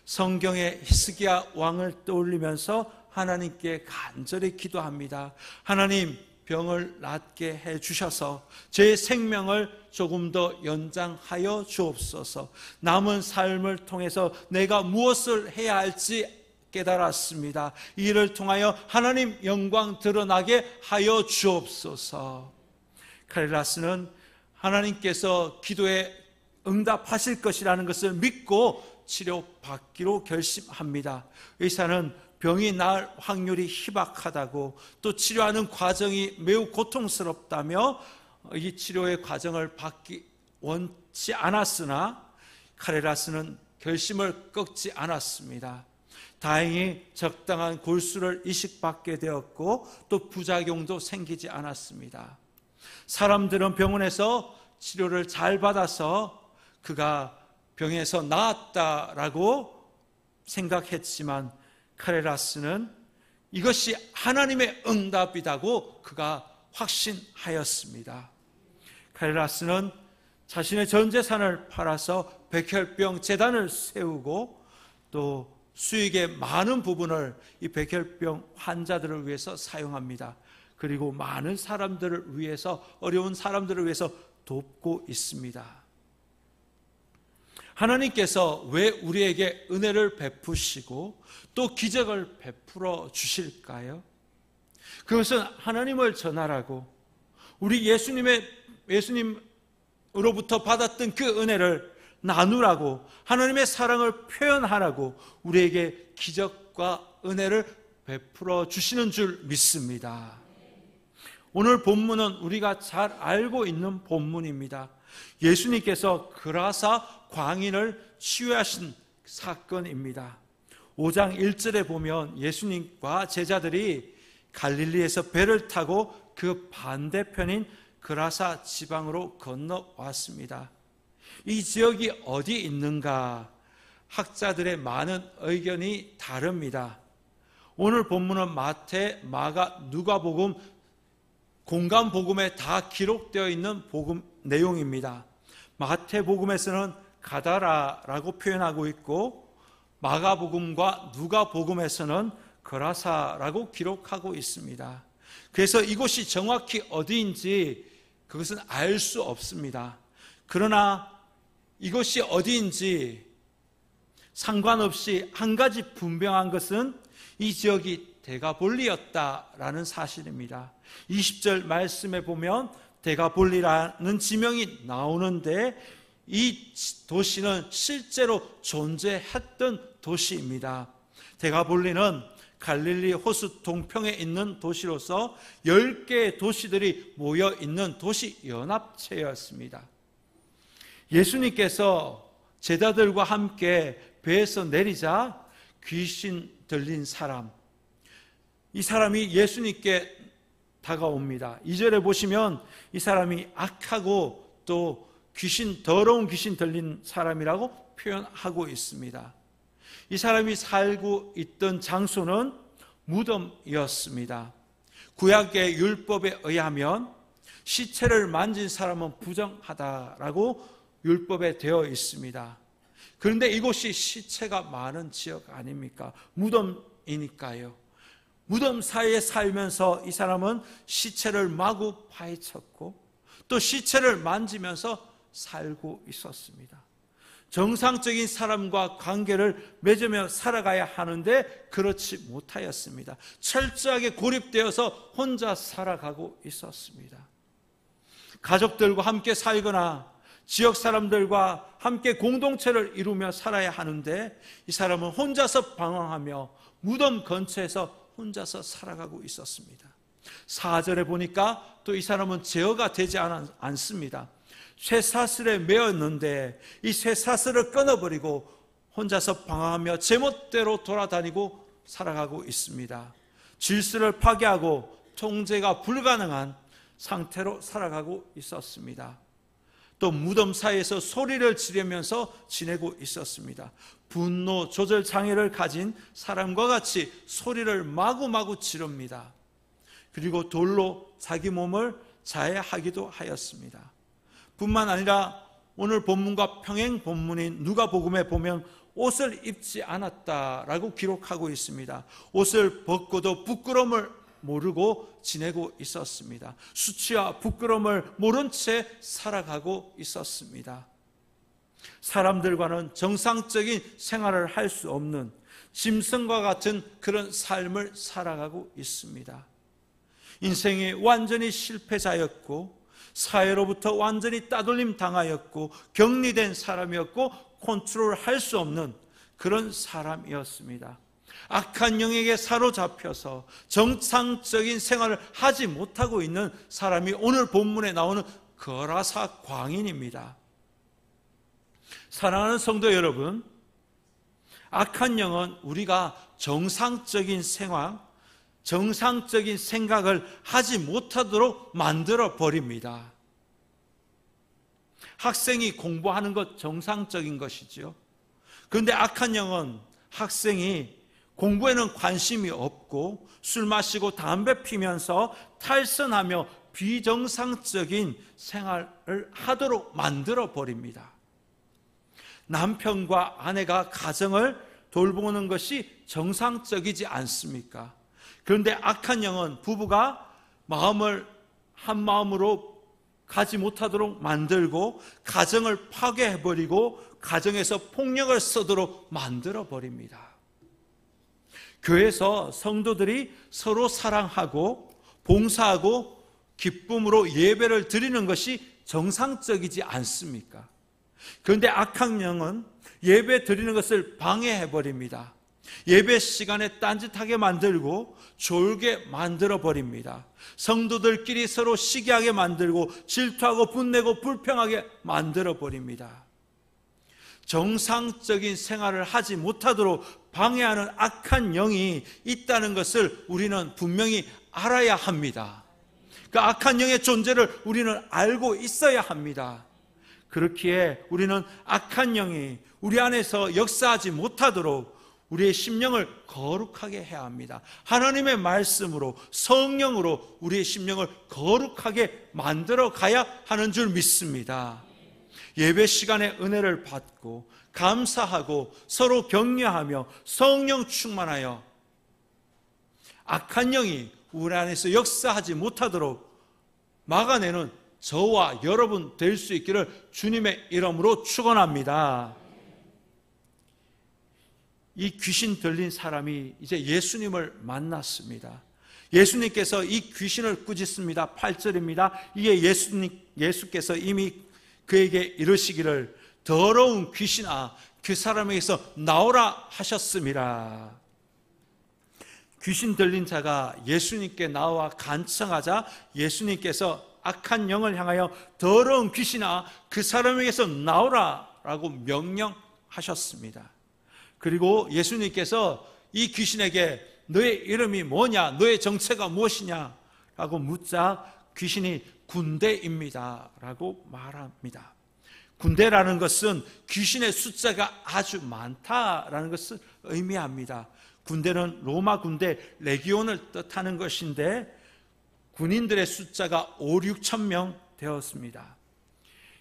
성경의 히스기야 왕을 떠올리면서 하나님께 간절히 기도합니다. 하나님, 병을 낫게 해주셔서 제 생명을 조금 더 연장하여 주옵소서. 남은 삶을 통해서 내가 무엇을 해야 할지 깨달았습니다. 이 일을 통하여 하나님 영광 드러나게 하여 주옵소서. 카렐라스는 하나님께서 기도에 응답하실 것이라는 것을 믿고 치료받기로 결심합니다. 의사는 병이 나을 확률이 희박하다고, 또 치료하는 과정이 매우 고통스럽다며 이 치료의 과정을 받기 원치 않았으나 카렐라스는 결심을 꺾지 않았습니다. 다행히 적당한 골수를 이식받게 되었고 또 부작용도 생기지 않았습니다. 사람들은 병원에서 치료를 잘 받아서 그가 병에서 나았다라고 생각했지만 카렐라스는 이것이 하나님의 응답이라고 그가 확신하였습니다. 카렐라스는 자신의 전 재산을 팔아서 백혈병 재단을 세우고 또 수익의 많은 부분을 이 백혈병 환자들을 위해서 사용합니다. 그리고 많은 사람들을 위해서, 어려운 사람들을 위해서 돕고 있습니다. 하나님께서 왜 우리에게 은혜를 베푸시고 또 기적을 베풀어 주실까요? 그것은 하나님을 전하라고, 우리 예수님으로부터 받았던 그 은혜를 나누라고, 하나님의 사랑을 표현하라고 우리에게 기적과 은혜를 베풀어 주시는 줄 믿습니다. 오늘 본문은 우리가 잘 알고 있는 본문입니다. 예수님께서 그라사 광인을 치유하신 사건입니다. 5장 1절에 보면 예수님과 제자들이 갈릴리에서 배를 타고 그 반대편인 그라사 지방으로 건너왔습니다. 이 지역이 어디 있는가? 학자들의 많은 의견이 다릅니다. 오늘 본문은 마태, 마가, 누가복음, 공간복음에 다 기록되어 있는 복음 내용입니다. 마태복음에서는 가다라라고 표현하고 있고, 마가복음과 누가복음에서는 그라사라고 기록하고 있습니다. 그래서 이곳이 정확히 어디인지 그것은 알 수 없습니다. 그러나 이것이 어디인지 상관없이 한 가지 분명한 것은 이 지역이 데가볼리였다라는 사실입니다. 20절 말씀에 보면 데가볼리라는 지명이 나오는데 이 도시는 실제로 존재했던 도시입니다. 데가볼리는 갈릴리 호수 동평에 있는 도시로서 10개의 도시들이 모여 있는 도시 연합체였습니다. 예수님께서 제자들과 함께 배에서 내리자 귀신 들린 사람, 이 사람이 예수님께 다가옵니다. 2절에 보시면 이 사람이 악하고 또 더러운 귀신 들린 사람이라고 표현하고 있습니다. 이 사람이 살고 있던 장소는 무덤이었습니다. 구약의 율법에 의하면 시체를 만진 사람은 부정하다라고 율법에 되어 있습니다. 그런데 이곳이 시체가 많은 지역 아닙니까? 무덤이니까요. 무덤 사이에 살면서 이 사람은 시체를 마구 파헤쳤고 또 시체를 만지면서 살고 있었습니다. 정상적인 사람과 관계를 맺으며 살아가야 하는데 그렇지 못하였습니다. 철저하게 고립되어서 혼자 살아가고 있었습니다. 가족들과 함께 살거나 지역 사람들과 함께 공동체를 이루며 살아야 하는데 이 사람은 혼자서 방황하며 무덤 근처에서 혼자서 살아가고 있었습니다. 4절에 보니까 또 이 사람은 제어가 되지 않습니다. 쇠사슬에 매었는데 이 쇠사슬을 끊어버리고 혼자서 방황하며 제멋대로 돌아다니고 살아가고 있습니다. 질서를 파괴하고 통제가 불가능한 상태로 살아가고 있었습니다. 또 무덤 사이에서 소리를 지르면서 지내고 있었습니다. 분노 조절 장애를 가진 사람과 같이 소리를 마구마구 지릅니다. 그리고 돌로 자기 몸을 자해하기도 하였습니다. 뿐만 아니라 오늘 본문과 평행 본문인 누가복음에 보면 옷을 입지 않았다라고 기록하고 있습니다. 옷을 벗고도 부끄러움을 모르고 지내고 있었습니다. 수치와 부끄러움을 모른 채 살아가고 있었습니다. 사람들과는 정상적인 생활을 할 수 없는 짐승과 같은 그런 삶을 살아가고 있습니다. 인생이 완전히 실패자였고 사회로부터 완전히 따돌림 당하였고 격리된 사람이었고 컨트롤할 수 없는 그런 사람이었습니다. 악한 영에게 사로잡혀서 정상적인 생활을 하지 못하고 있는 사람이 오늘 본문에 나오는 거라사 광인입니다. 사랑하는 성도 여러분, 악한 영은 우리가 정상적인 생활, 정상적인 생각을 하지 못하도록 만들어 버립니다. 학생이 공부하는 것 정상적인 것이죠. 그런데 악한 영은 학생이 공부에는 관심이 없고 술 마시고 담배 피면서 탈선하며 비정상적인 생활을 하도록 만들어 버립니다. 남편과 아내가 가정을 돌보는 것이 정상적이지 않습니까? 그런데 악한 영은 부부가 마음을 한 마음으로 가지 못하도록 만들고 가정을 파괴해버리고 가정에서 폭력을 쓰도록 만들어버립니다. 교회에서 성도들이 서로 사랑하고 봉사하고 기쁨으로 예배를 드리는 것이 정상적이지 않습니까? 그런데 악한 영은 예배 드리는 것을 방해해버립니다. 예배 시간에 딴짓하게 만들고 졸게 만들어버립니다. 성도들끼리 서로 시기하게 만들고 질투하고 분내고 불평하게 만들어버립니다. 정상적인 생활을 하지 못하도록 방해하는 악한 영이 있다는 것을 우리는 분명히 알아야 합니다. 그 악한 영의 존재를 우리는 알고 있어야 합니다. 그렇기에 우리는 악한 영이 우리 안에서 역사하지 못하도록 우리의 심령을 거룩하게 해야 합니다. 하나님의 말씀으로, 성령으로 우리의 심령을 거룩하게 만들어 가야 하는 줄 믿습니다. 예배 시간에 은혜를 받고 감사하고 서로 격려하며 성령 충만하여 악한 영이 우리 안에서 역사하지 못하도록 막아내는 저와 여러분 될 수 있기를 주님의 이름으로 축원합니다. 이 귀신 들린 사람이 이제 예수님을 만났습니다. 예수님께서 이 귀신을 꾸짖습니다. 8절입니다. 이에 예수께서 이미 그에게 이르시기를 더러운 귀신아 그 사람에게서 나오라 하셨음이라. 귀신 들린 자가 예수님께 나와 간청하자 예수님께서 악한 영을 향하여 더러운 귀신아 그 사람에게서 나오라 라고 명령하셨습니다. 그리고 예수님께서 이 귀신에게 너의 이름이 뭐냐, 너의 정체가 무엇이냐 라고 묻자 귀신이 군대입니다 라고 말합니다. 군대라는 것은 귀신의 숫자가 아주 많다라는 것을 의미합니다. 군대는 로마 군대 레기온을 뜻하는 것인데 군인들의 숫자가 5-6천 명 되었습니다.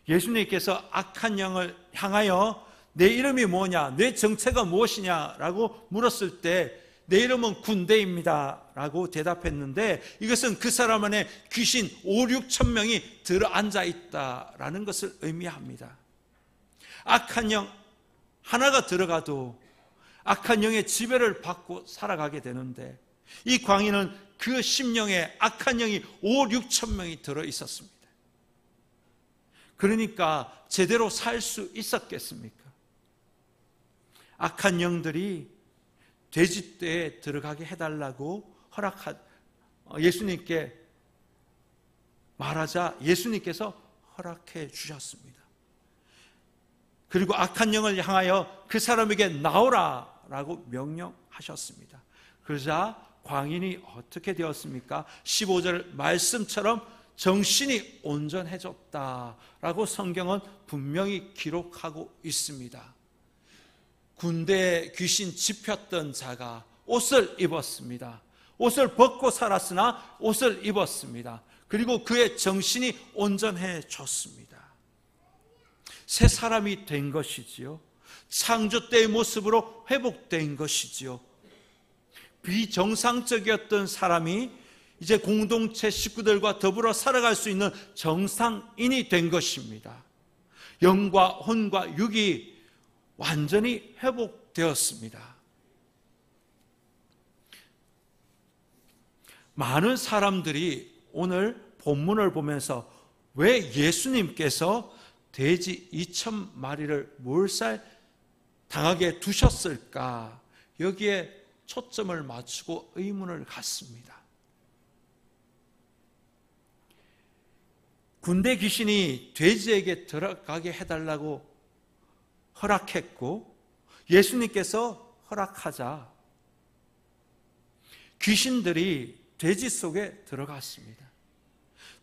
예수님께서 악한 영을 향하여 내 이름이 뭐냐, 내 정체가 무엇이냐 라고 물었을 때 내 이름은 군대입니다 라고 대답했는데 이것은 그 사람 안에 귀신 5-6천 명이 들어앉아 있다라는 것을 의미합니다. 악한 영 하나가 들어가도 악한 영의 지배를 받고 살아가게 되는데 이 광인은 그 심령에 악한 영이 5-6천 명이 들어있었습니다. 그러니까 제대로 살 수 있었겠습니까? 악한 영들이 돼지떼에 들어가게 해달라고 예수님께 말하자 예수님께서 허락해 주셨습니다. 그리고 악한 영을 향하여 그 사람에게 나오라 라고 명령하셨습니다. 그러자 광인이 어떻게 되었습니까? 15절 말씀처럼 정신이 온전해졌다라고 성경은 분명히 기록하고 있습니다. 군대에 귀신 집혔던 자가 옷을 입었습니다. 옷을 벗고 살았으나 옷을 입었습니다. 그리고 그의 정신이 온전해졌습니다. 새 사람이 된 것이지요. 창조 때의 모습으로 회복된 것이지요. 비정상적이었던 사람이 이제 공동체 식구들과 더불어 살아갈 수 있는 정상인이 된 것입니다. 영과 혼과 육이 완전히 회복되었습니다. 많은 사람들이 오늘 본문을 보면서 왜 예수님께서 돼지 2,000마리를 몰살 당하게 두셨을까? 여기에 초점을 맞추고 의문을 갖습니다. 군대 귀신이 돼지에게 들어가게 해달라고 허락했고 예수님께서 허락하자 귀신들이 돼지 속에 들어갔습니다.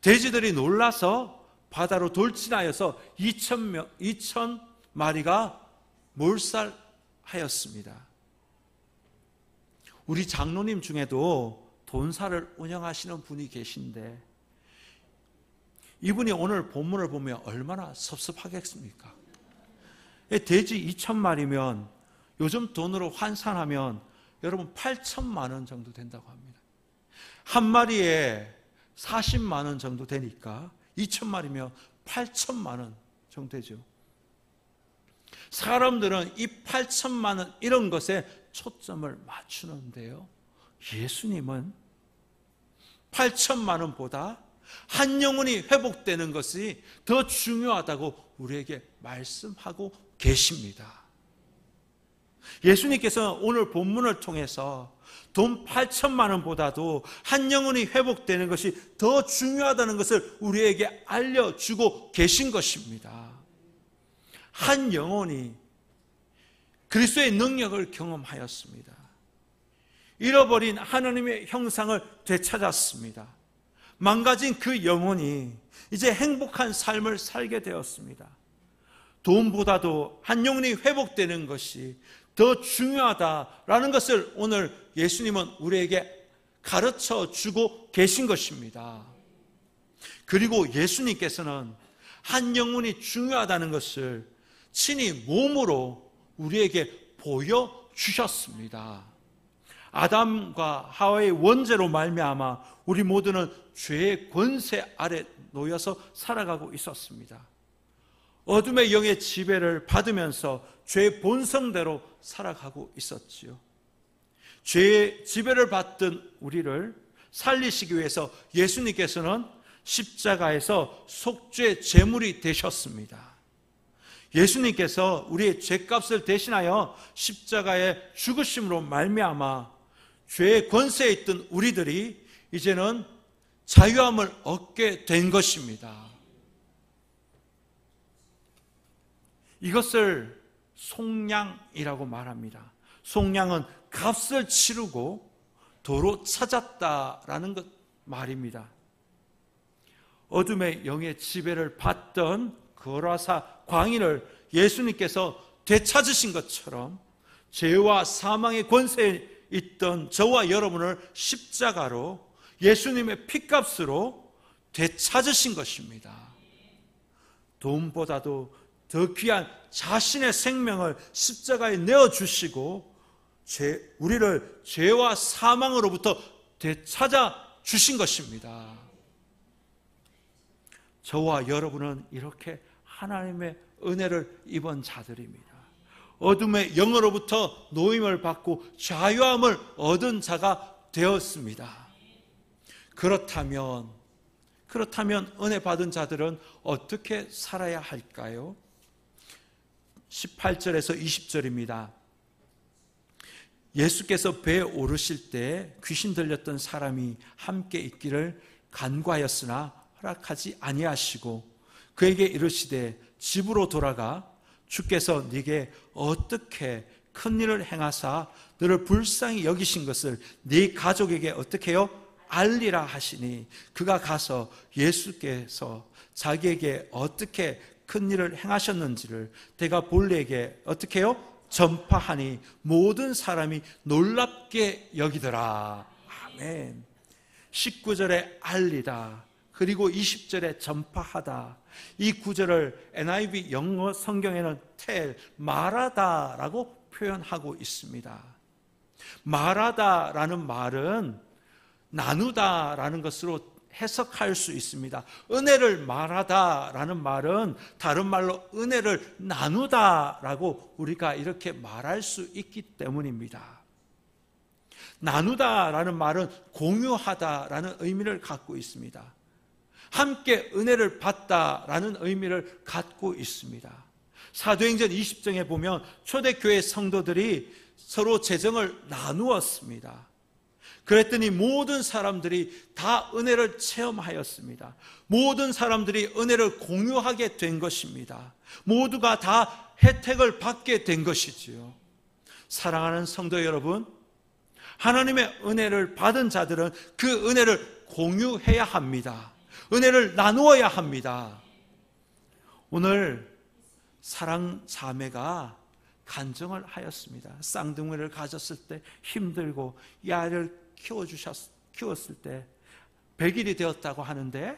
돼지들이 놀라서 바다로 돌진하여서 2,000마리가 몰살하였습니다. 우리 장로님 중에도 돈사를 운영하시는 분이 계신데 이분이 오늘 본문을 보면 얼마나 섭섭하겠습니까? 돼지 2,000마리면 요즘 돈으로 환산하면 여러분 8천만 원 정도 된다고 합니다. 한 마리에 40만 원 정도 되니까 2,000마리면 8천만 원 정도 되죠. 사람들은 이 8천만 원 이런 것에 초점을 맞추는데요. 예수님은 8천만 원보다 한 영혼이 회복되는 것이 더 중요하다고 우리에게 말씀하고 계십니다. 예수님께서 오늘 본문을 통해서 돈 8천만 원보다도 한 영혼이 회복되는 것이 더 중요하다는 것을 우리에게 알려주고 계신 것입니다. 한 영혼이 그리스도의 능력을 경험하였습니다. 잃어버린 하나님의 형상을 되찾았습니다. 망가진 그 영혼이 이제 행복한 삶을 살게 되었습니다. 돈보다도 한 영혼이 회복되는 것이 더 중요하다라는 것을 오늘 예수님은 우리에게 가르쳐 주고 계신 것입니다. 그리고 예수님께서는 한 영혼이 중요하다는 것을 친히 몸으로 우리에게 보여주셨습니다. 아담과 하와의 원죄로 말미암아 우리 모두는 죄의 권세 아래 놓여서 살아가고 있었습니다. 어둠의 영의 지배를 받으면서 죄의 본성대로 살아가고 있었지요. 죄의 지배를 받던 우리를 살리시기 위해서 예수님께서는 십자가에서 속죄 제물이 되셨습니다. 예수님께서 우리의 죄값을 대신하여 십자가에 죽으심으로 말미암아 죄의 권세에 있던 우리들이 이제는 자유함을 얻게 된 것입니다. 이것을 속량이라고 말합니다. 속량은 값을 치르고 도로 찾았다라는 것 말입니다. 어둠의 영의 지배를 받던 거라사 광인을 예수님께서 되찾으신 것처럼 죄와 사망의 권세에 있던 저와 여러분을 십자가로 예수님의 피값으로 되찾으신 것입니다. 돈보다도 더 귀한 자신의 생명을 십자가에 내어주시고 우리를 죄와 사망으로부터 되찾아 주신 것입니다. 저와 여러분은 이렇게 하나님의 은혜를 입은 자들입니다. 어둠의 영으로부터 노임을 받고 자유함을 얻은 자가 되었습니다. 그렇다면 은혜 받은 자들은 어떻게 살아야 할까요? 18절에서 20절입니다. 예수께서 배에 오르실 때 귀신 들렸던 사람이 함께 있기를 간구하였으나 허락하지 아니하시고 그에게 이르시되 집으로 돌아가 주께서 네게 어떻게 큰 일을 행하사 너를 불쌍히 여기신 것을 네 가족에게 어떻게 해요? 알리라 하시니 그가 가서 예수께서 자기에게 어떻게 큰 일을 행하셨는지를 대가 본래에게 어떻게 해요? 전파하니 모든 사람이 놀랍게 여기더라. 아멘. 19절에 알리다, 그리고 20절에 전파하다. 이 구절을 NIV 영어 성경에는 tell, 말하다라고 표현하고 있습니다. 말하다라는 말은 나누다라는 것으로 해석할 수 있습니다. 은혜를 말하다라는 말은 다른 말로 은혜를 나누다라고 우리가 이렇게 말할 수 있기 때문입니다. 나누다라는 말은 공유하다라는 의미를 갖고 있습니다. 함께 은혜를 받다라는 의미를 갖고 있습니다. 사도행전 20장에 보면 초대교회 성도들이 서로 재정을 나누었습니다. 그랬더니 모든 사람들이 다 은혜를 체험하였습니다. 모든 사람들이 은혜를 공유하게 된 것입니다. 모두가 다 혜택을 받게 된 것이지요. 사랑하는 성도 여러분, 하나님의 은혜를 받은 자들은 그 은혜를 공유해야 합니다. 은혜를 나누어야 합니다. 오늘 사랑 자매가 간증을 하였습니다. 쌍둥이를 가졌을 때 힘들고 이 아이를 키웠을 때 100일이 되었다고 하는데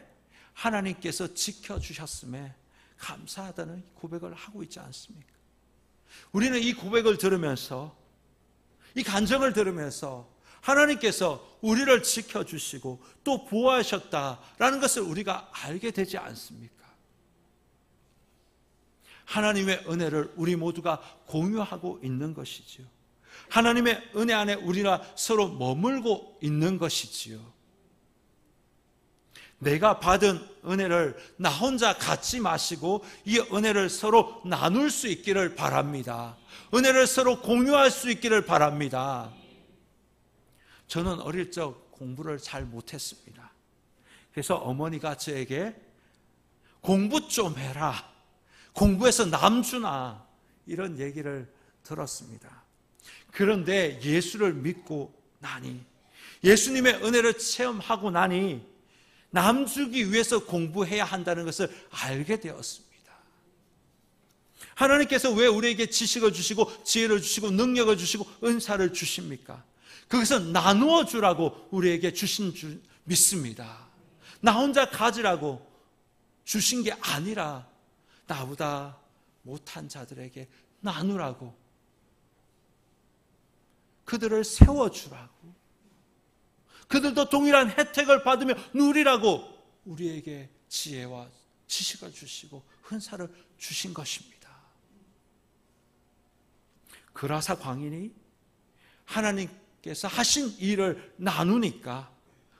하나님께서 지켜주셨음에 감사하다는 고백을 하고 있지 않습니까? 우리는 이 고백을 들으면서, 이 간증을 들으면서 하나님께서 우리를 지켜주시고 또 보호하셨다라는 것을 우리가 알게 되지 않습니까? 하나님의 은혜를 우리 모두가 공유하고 있는 것이지요. 하나님의 은혜 안에 우리가 서로 머물고 있는 것이지요. 내가 받은 은혜를 나 혼자 갖지 마시고 이 은혜를 서로 나눌 수 있기를 바랍니다. 은혜를 서로 공유할 수 있기를 바랍니다. 저는 어릴 적 공부를 잘 못했습니다. 그래서 어머니가 저에게 공부 좀 해라, 공부해서 남 주나, 이런 얘기를 들었습니다. 그런데 예수를 믿고 나니, 예수님의 은혜를 체험하고 나니 남 주기 위해서 공부해야 한다는 것을 알게 되었습니다. 하나님께서 왜 우리에게 지식을 주시고 지혜를 주시고 능력을 주시고 은사를 주십니까? 그것은 나누어 주라고 우리에게 주신 줄 믿습니다. 나 혼자 가지라고 주신 게 아니라 나보다 못한 자들에게 나누라고, 그들을 세워주라고, 그들도 동일한 혜택을 받으며 누리라고 우리에게 지혜와 지식을 주시고 은사를 주신 것입니다. 그라사 광인이 하나님께서 하신 일을 나누니까,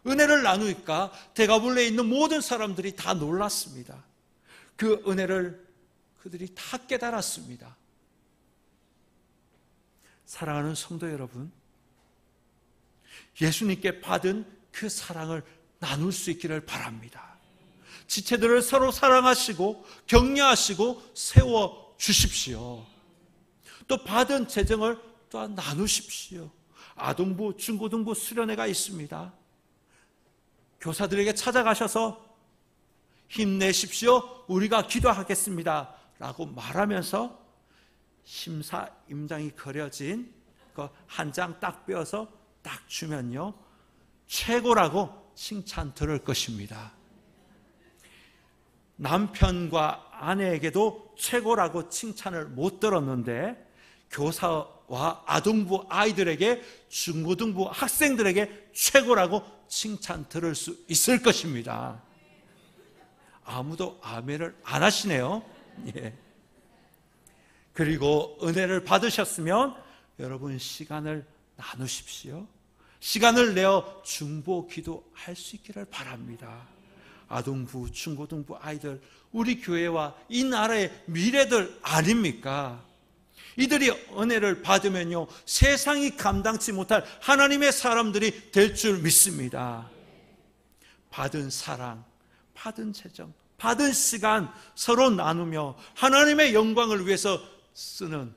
은혜를 나누니까 대가볼레에 있는 모든 사람들이 다 놀랐습니다. 그 은혜를 그들이 다 깨달았습니다. 사랑하는 성도 여러분, 예수님께 받은 그 사랑을 나눌 수 있기를 바랍니다. 지체들을 서로 사랑하시고 격려하시고 세워주십시오. 또 받은 재정을 또한 나누십시오. 아동부, 중고등부 수련회가 있습니다. 교사들에게 찾아가셔서 힘내십시오, 우리가 기도하겠습니다 라고 말하면서 심사임당이 그려진 그 한 장 딱 빼어서 딱 주면요, 최고라고 칭찬 들을 것입니다. 남편과 아내에게도 최고라고 칭찬을 못 들었는데 교사와 아동부 아이들에게, 중고등부 학생들에게 최고라고 칭찬 들을 수 있을 것입니다. 아무도 아멘을 안 하시네요. 예. 그리고 은혜를 받으셨으면 여러분 시간을 나누십시오. 시간을 내어 중보 기도할 수 있기를 바랍니다. 아동부, 중고등부 아이들, 우리 교회와 이 나라의 미래들 아닙니까? 이들이 은혜를 받으면요, 세상이 감당치 못할 하나님의 사람들이 될 줄 믿습니다. 받은 사랑, 받은 재정, 받은 시간 서로 나누며 하나님의 영광을 위해서 쓰는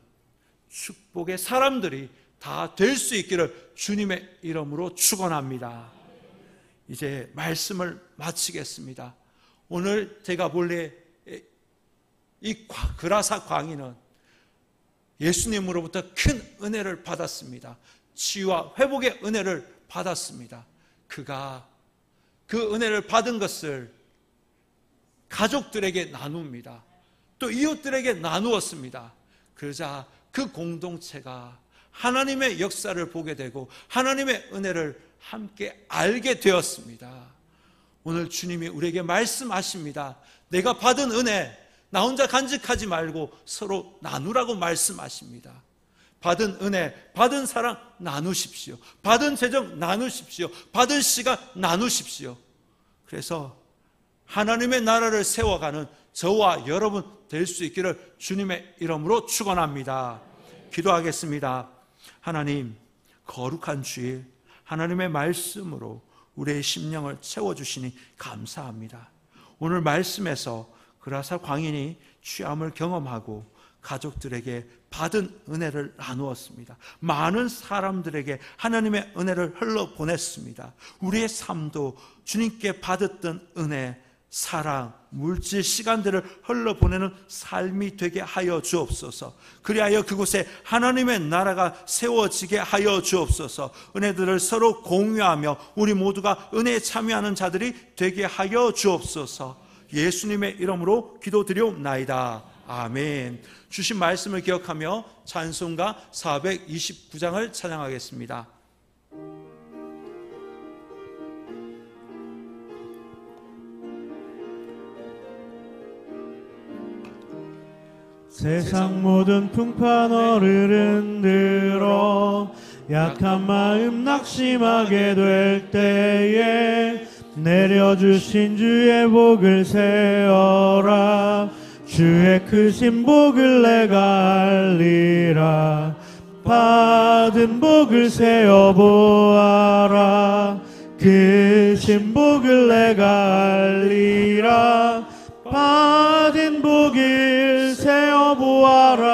축복의 사람들이 다 될 수 있기를 주님의 이름으로 축원합니다. 이제 말씀을 마치겠습니다. 오늘 제가 본래 이 그라사 광인은 예수님으로부터 큰 은혜를 받았습니다. 치유와 회복의 은혜를 받았습니다. 그가 그 은혜를 받은 것을 가족들에게 나눕니다. 또 이웃들에게 나누었습니다. 그러자 그 공동체가 하나님의 역사를 보게 되고 하나님의 은혜를 함께 알게 되었습니다. 오늘 주님이 우리에게 말씀하십니다. 내가 받은 은혜, 나 혼자 간직하지 말고 서로 나누라고 말씀하십니다. 받은 은혜, 받은 사랑 나누십시오. 받은 재정 나누십시오. 받은 시간 나누십시오. 그래서 하나님의 나라를 세워가는 저와 여러분 될 수 있기를 주님의 이름으로 축원합니다. 기도하겠습니다. 하나님, 거룩한 주일 하나님의 말씀으로 우리의 심령을 채워주시니 감사합니다. 오늘 말씀에서 그라사 광인이 취함을 경험하고 가족들에게 받은 은혜를 나누었습니다. 많은 사람들에게 하나님의 은혜를 흘러보냈습니다. 우리의 삶도 주님께 받았던 은혜, 사랑, 물질, 시간들을 흘러보내는 삶이 되게 하여 주옵소서. 그리하여 그곳에 하나님의 나라가 세워지게 하여 주옵소서. 은혜들을 서로 공유하며 우리 모두가 은혜에 참여하는 자들이 되게 하여 주옵소서. 예수님의 이름으로 기도드리옵나이다. 아멘. 주신 말씀을 기억하며 찬송가 429장을 찬양하겠습니다. 세상 모든 풍파너를 흔들어 약한 마음 낙심하게 될 때에 내려주신 주의 복을 세어라. 주의 크신 복을 내가 알리라. 받은 복을 세어보아라. 크신 복을 내가 알리라. 받은 복을 세어보아라.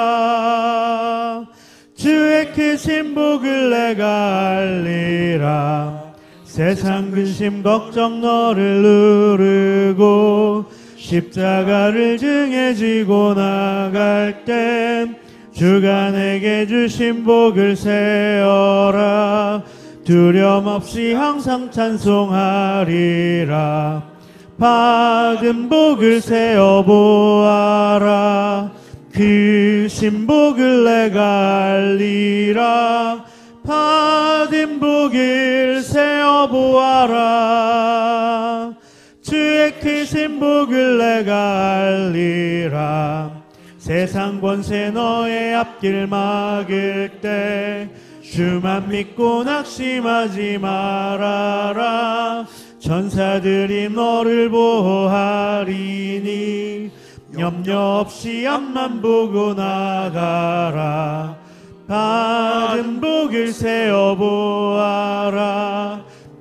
주의 크신 복을 내가 알리라. 세상 근심 걱정 너를 누르고 십자가를 등에 지고 나갈 땐 주가 내게 주신 복을 세어라. 두려움 없이 항상 찬송하리라. 받은 복을 세어보아라. 크신 복을 내가 알리라. 받은 복을 세어보아라. 주의 크신 복을 내가 알리라. 세상 권세 너의 앞길 막을 때 주만 믿고 낙심하지 말아라. 천사들이 너를 보호하리니 염려 없이 앞만 보고 나가라. 받은 복을 세어보아라.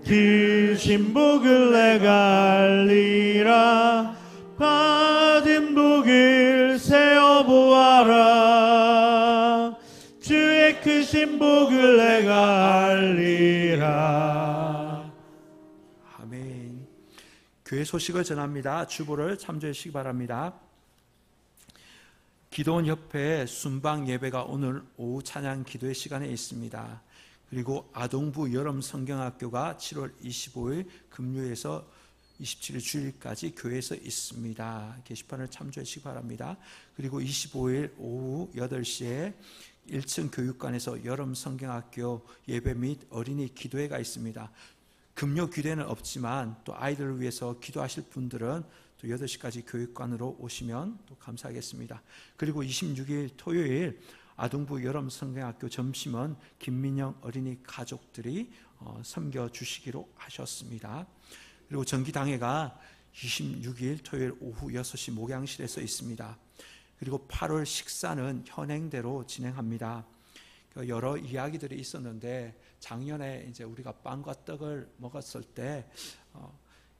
크신 복을 내가 알리라. 받은 복을 세어보아라. 주의 크신 복을 내가 알리라. 아멘. 교회 소식을 전합니다. 주보를 참조해 주시기 바랍니다. 기도원 협회 순방 예배가 오늘 오후 찬양 기도의 시간에 있습니다. 그리고 아동부 여름 성경학교가 7월 25일 금요일에서 27일 주일까지 교회에서 있습니다. 게시판을 참조해 주시기 바랍니다. 그리고 25일 오후 8시에 1층 교육관에서 여름 성경학교 예배 및 어린이 기도회가 있습니다. 금요 기도회는 없지만 또 아이들을 위해서 기도하실 분들은 또 8시까지 교육관으로 오시면 또 감사하겠습니다. 그리고 26일 토요일 아동부 여름 성경학교 점심은 김민영 어린이 가족들이 섬겨주시기로 하셨습니다. 그리고 정기당회가 26일 토요일 오후 6시 목양실에서 있습니다. 그리고 8월 식사는 현행대로 진행합니다. 여러 이야기들이 있었는데 작년에 이제 우리가 빵과 떡을 먹었을 때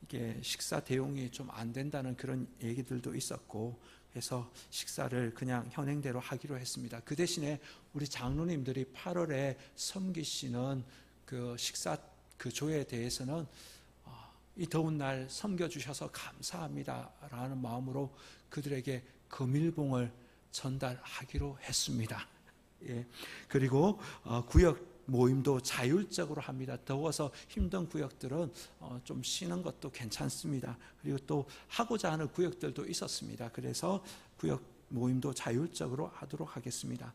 이게 식사 대용이 좀 안 된다는 그런 얘기들도 있었고, 그래서 식사를 그냥 현행대로 하기로 했습니다. 그 대신에 우리 장로님들이 8월에 섬기시는 그 식사 그 조에 대해서는 이 더운 날 섬겨주셔서 감사합니다라는 마음으로 그들에게 금일봉을 전달하기로 했습니다. 예. 그리고 구역 모임도 자율적으로 합니다. 더워서 힘든 구역들은 좀 쉬는 것도 괜찮습니다. 그리고 또 하고자 하는 구역들도 있었습니다. 그래서 구역 모임도 자율적으로 하도록 하겠습니다.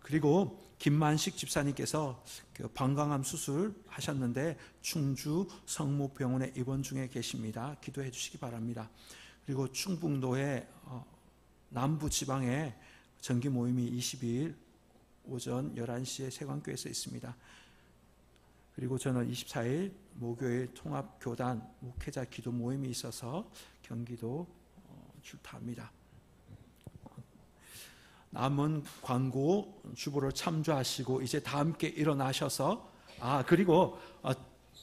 그리고 김만식 집사님께서 그 방광암 수술 하셨는데 충주 성모병원에 입원 중에 계십니다. 기도해 주시기 바랍니다. 그리고 충북도의 남부 지방에 정기 모임이 22일 오전 11시에 세관교회에서 있습니다. 그리고 저는 24일 목요일 통합교단 목회자 기도 모임이 있어서 경기도 출타합니다. 남은 광고 주보를 참조하시고 이제 다 함께 일어나셔서 그리고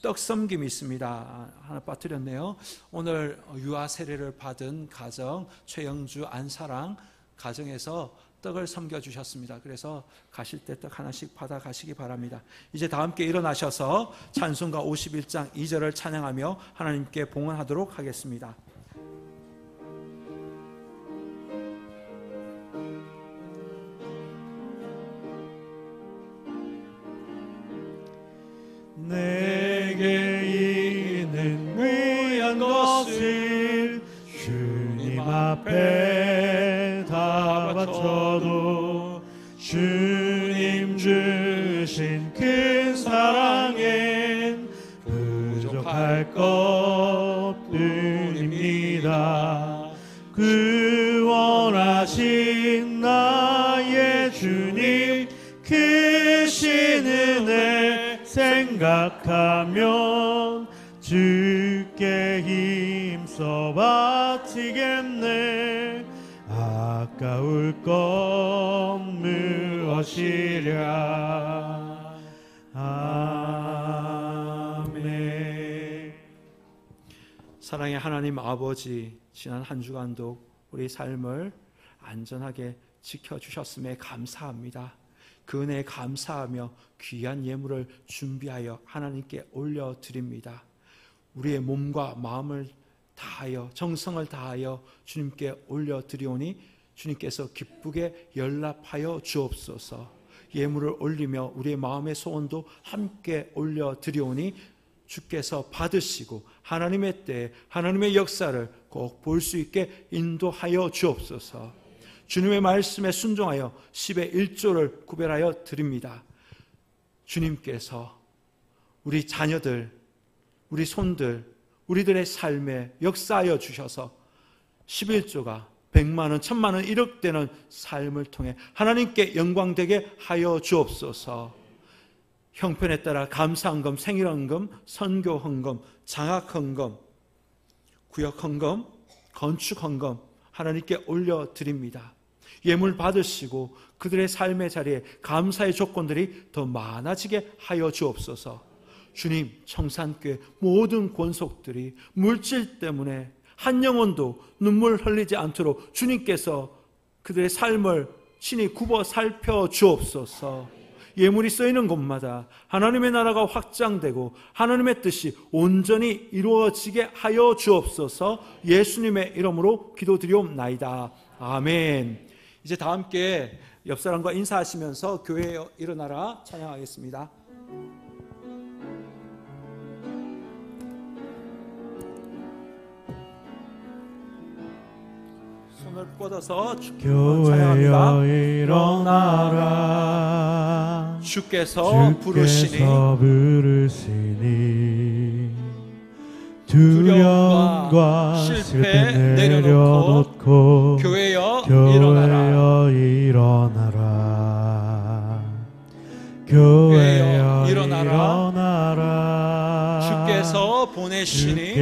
떡 섬김이 있습니다. 하나 빠뜨렸네요. 오늘 유아 세례를 받은 가정 최영주 안사랑 가정에서 떡을 섬겨주셨습니다. 그래서 가실 때 떡 하나씩 받아 가시기 바랍니다. 이제 다 함께 일어나셔서 찬송가 51장 2절을 찬양하며 하나님께 봉헌하도록 하겠습니다. 내게 있는 귀한 것을 주님 앞에 다 바쳐도 주님 주신 큰 사랑엔 부족할 것뿐입니다. 구원하신 나의 주님 크신 은혜 생각하면 주께 힘써 바치겠네. 아까울 것 무엇이랴. 아멘. 사랑의 하나님 아버지, 지난 한 주간도 우리 삶을 안전하게 지켜주셨음에 감사합니다. 그 은혜에 감사하며 귀한 예물을 준비하여 하나님께 올려드립니다. 우리의 몸과 마음을 다하여 정성을 다하여 주님께 올려드리오니 주님께서 기쁘게 연락하여 주옵소서. 예물을 올리며 우리의 마음의 소원도 함께 올려드리오니 주께서 받으시고 하나님의 때에 하나님의 역사를 꼭 볼 수 있게 인도하여 주옵소서. 주님의 말씀에 순종하여 10의 1조를 구별하여 드립니다. 주님께서 우리 자녀들, 우리 손들, 우리들의 삶에 역사하여 주셔서 11조가 100만 원, 1000만 원, 1억 되는 삶을 통해 하나님께 영광되게 하여 주옵소서. 형편에 따라 감사헌금, 생일헌금, 선교헌금, 장학헌금, 구역헌금, 건축헌금 하나님께 올려드립니다. 예물 받으시고 그들의 삶의 자리에 감사의 조건들이 더 많아지게 하여 주옵소서. 주님, 청산교회 모든 권속들이 물질 때문에 한 영혼도 눈물 흘리지 않도록 주님께서 그들의 삶을 친히 굽어 살펴 주옵소서. 예물이 쓰이는 곳마다 하나님의 나라가 확장되고 하나님의 뜻이 온전히 이루어지게 하여 주옵소서. 예수님의 이름으로 기도드리옵나이다. 아멘. 이제 다 함께 옆 사람과 인사하시면서 교회에 일어나라 찬양하겠습니다. 손을 뻗어서 교회여 일어나라. 주께서 부르시니 두려움과 실패 내려놓고 교회여 일어나라. 교회여 일어나라. 주께서 보내시니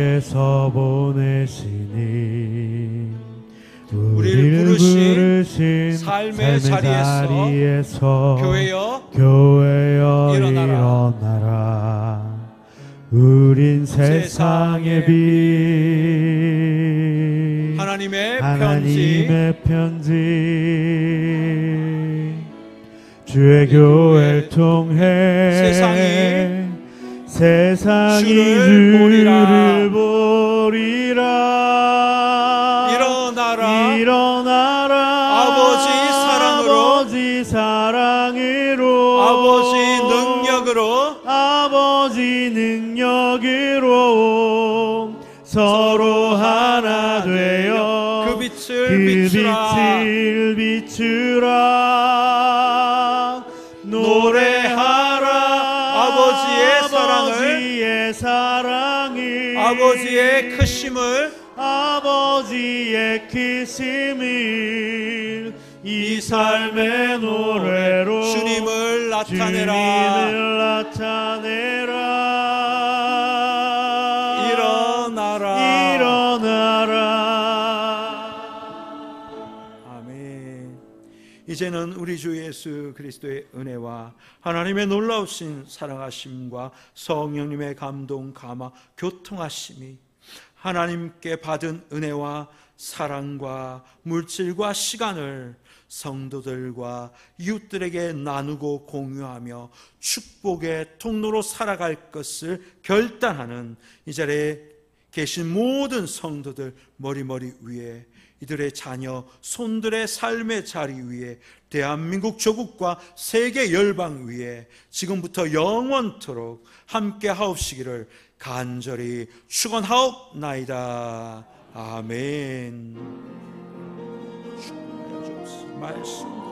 우리를 부르신 삶의 자리에서 교회여 일어나라. 우린 세상의 빛, 하나님의 편지, 주의 교회를 통해 세상이 주를 보리라. 일어나라. 아버지 사랑으로 아버지 능력으로 서로 하나 되어 그 빛을 비추라. 노래하라. 아버지의 사랑을 아버지의 크심을 이 삶의 노래로 주님을 나타내라. 일어나라. 아멘. 이제는 우리 주 예수 그리스도의 은혜와 하나님의 놀라우신 사랑하심과 성령님의 감동, 감화, 교통하심이 하나님께 받은 은혜와 사랑과 물질과 시간을 성도들과 이웃들에게 나누고 공유하며 축복의 통로로 살아갈 것을 결단하는 이 자리에 계신 모든 성도들 머리머리 위에, 이들의 자녀, 손들의 삶의 자리 위에, 대한민국 조국과 세계 열방 위에 지금부터 영원토록 함께 하옵시기를 간절히 축원하옵나이다. 아멘. 말씀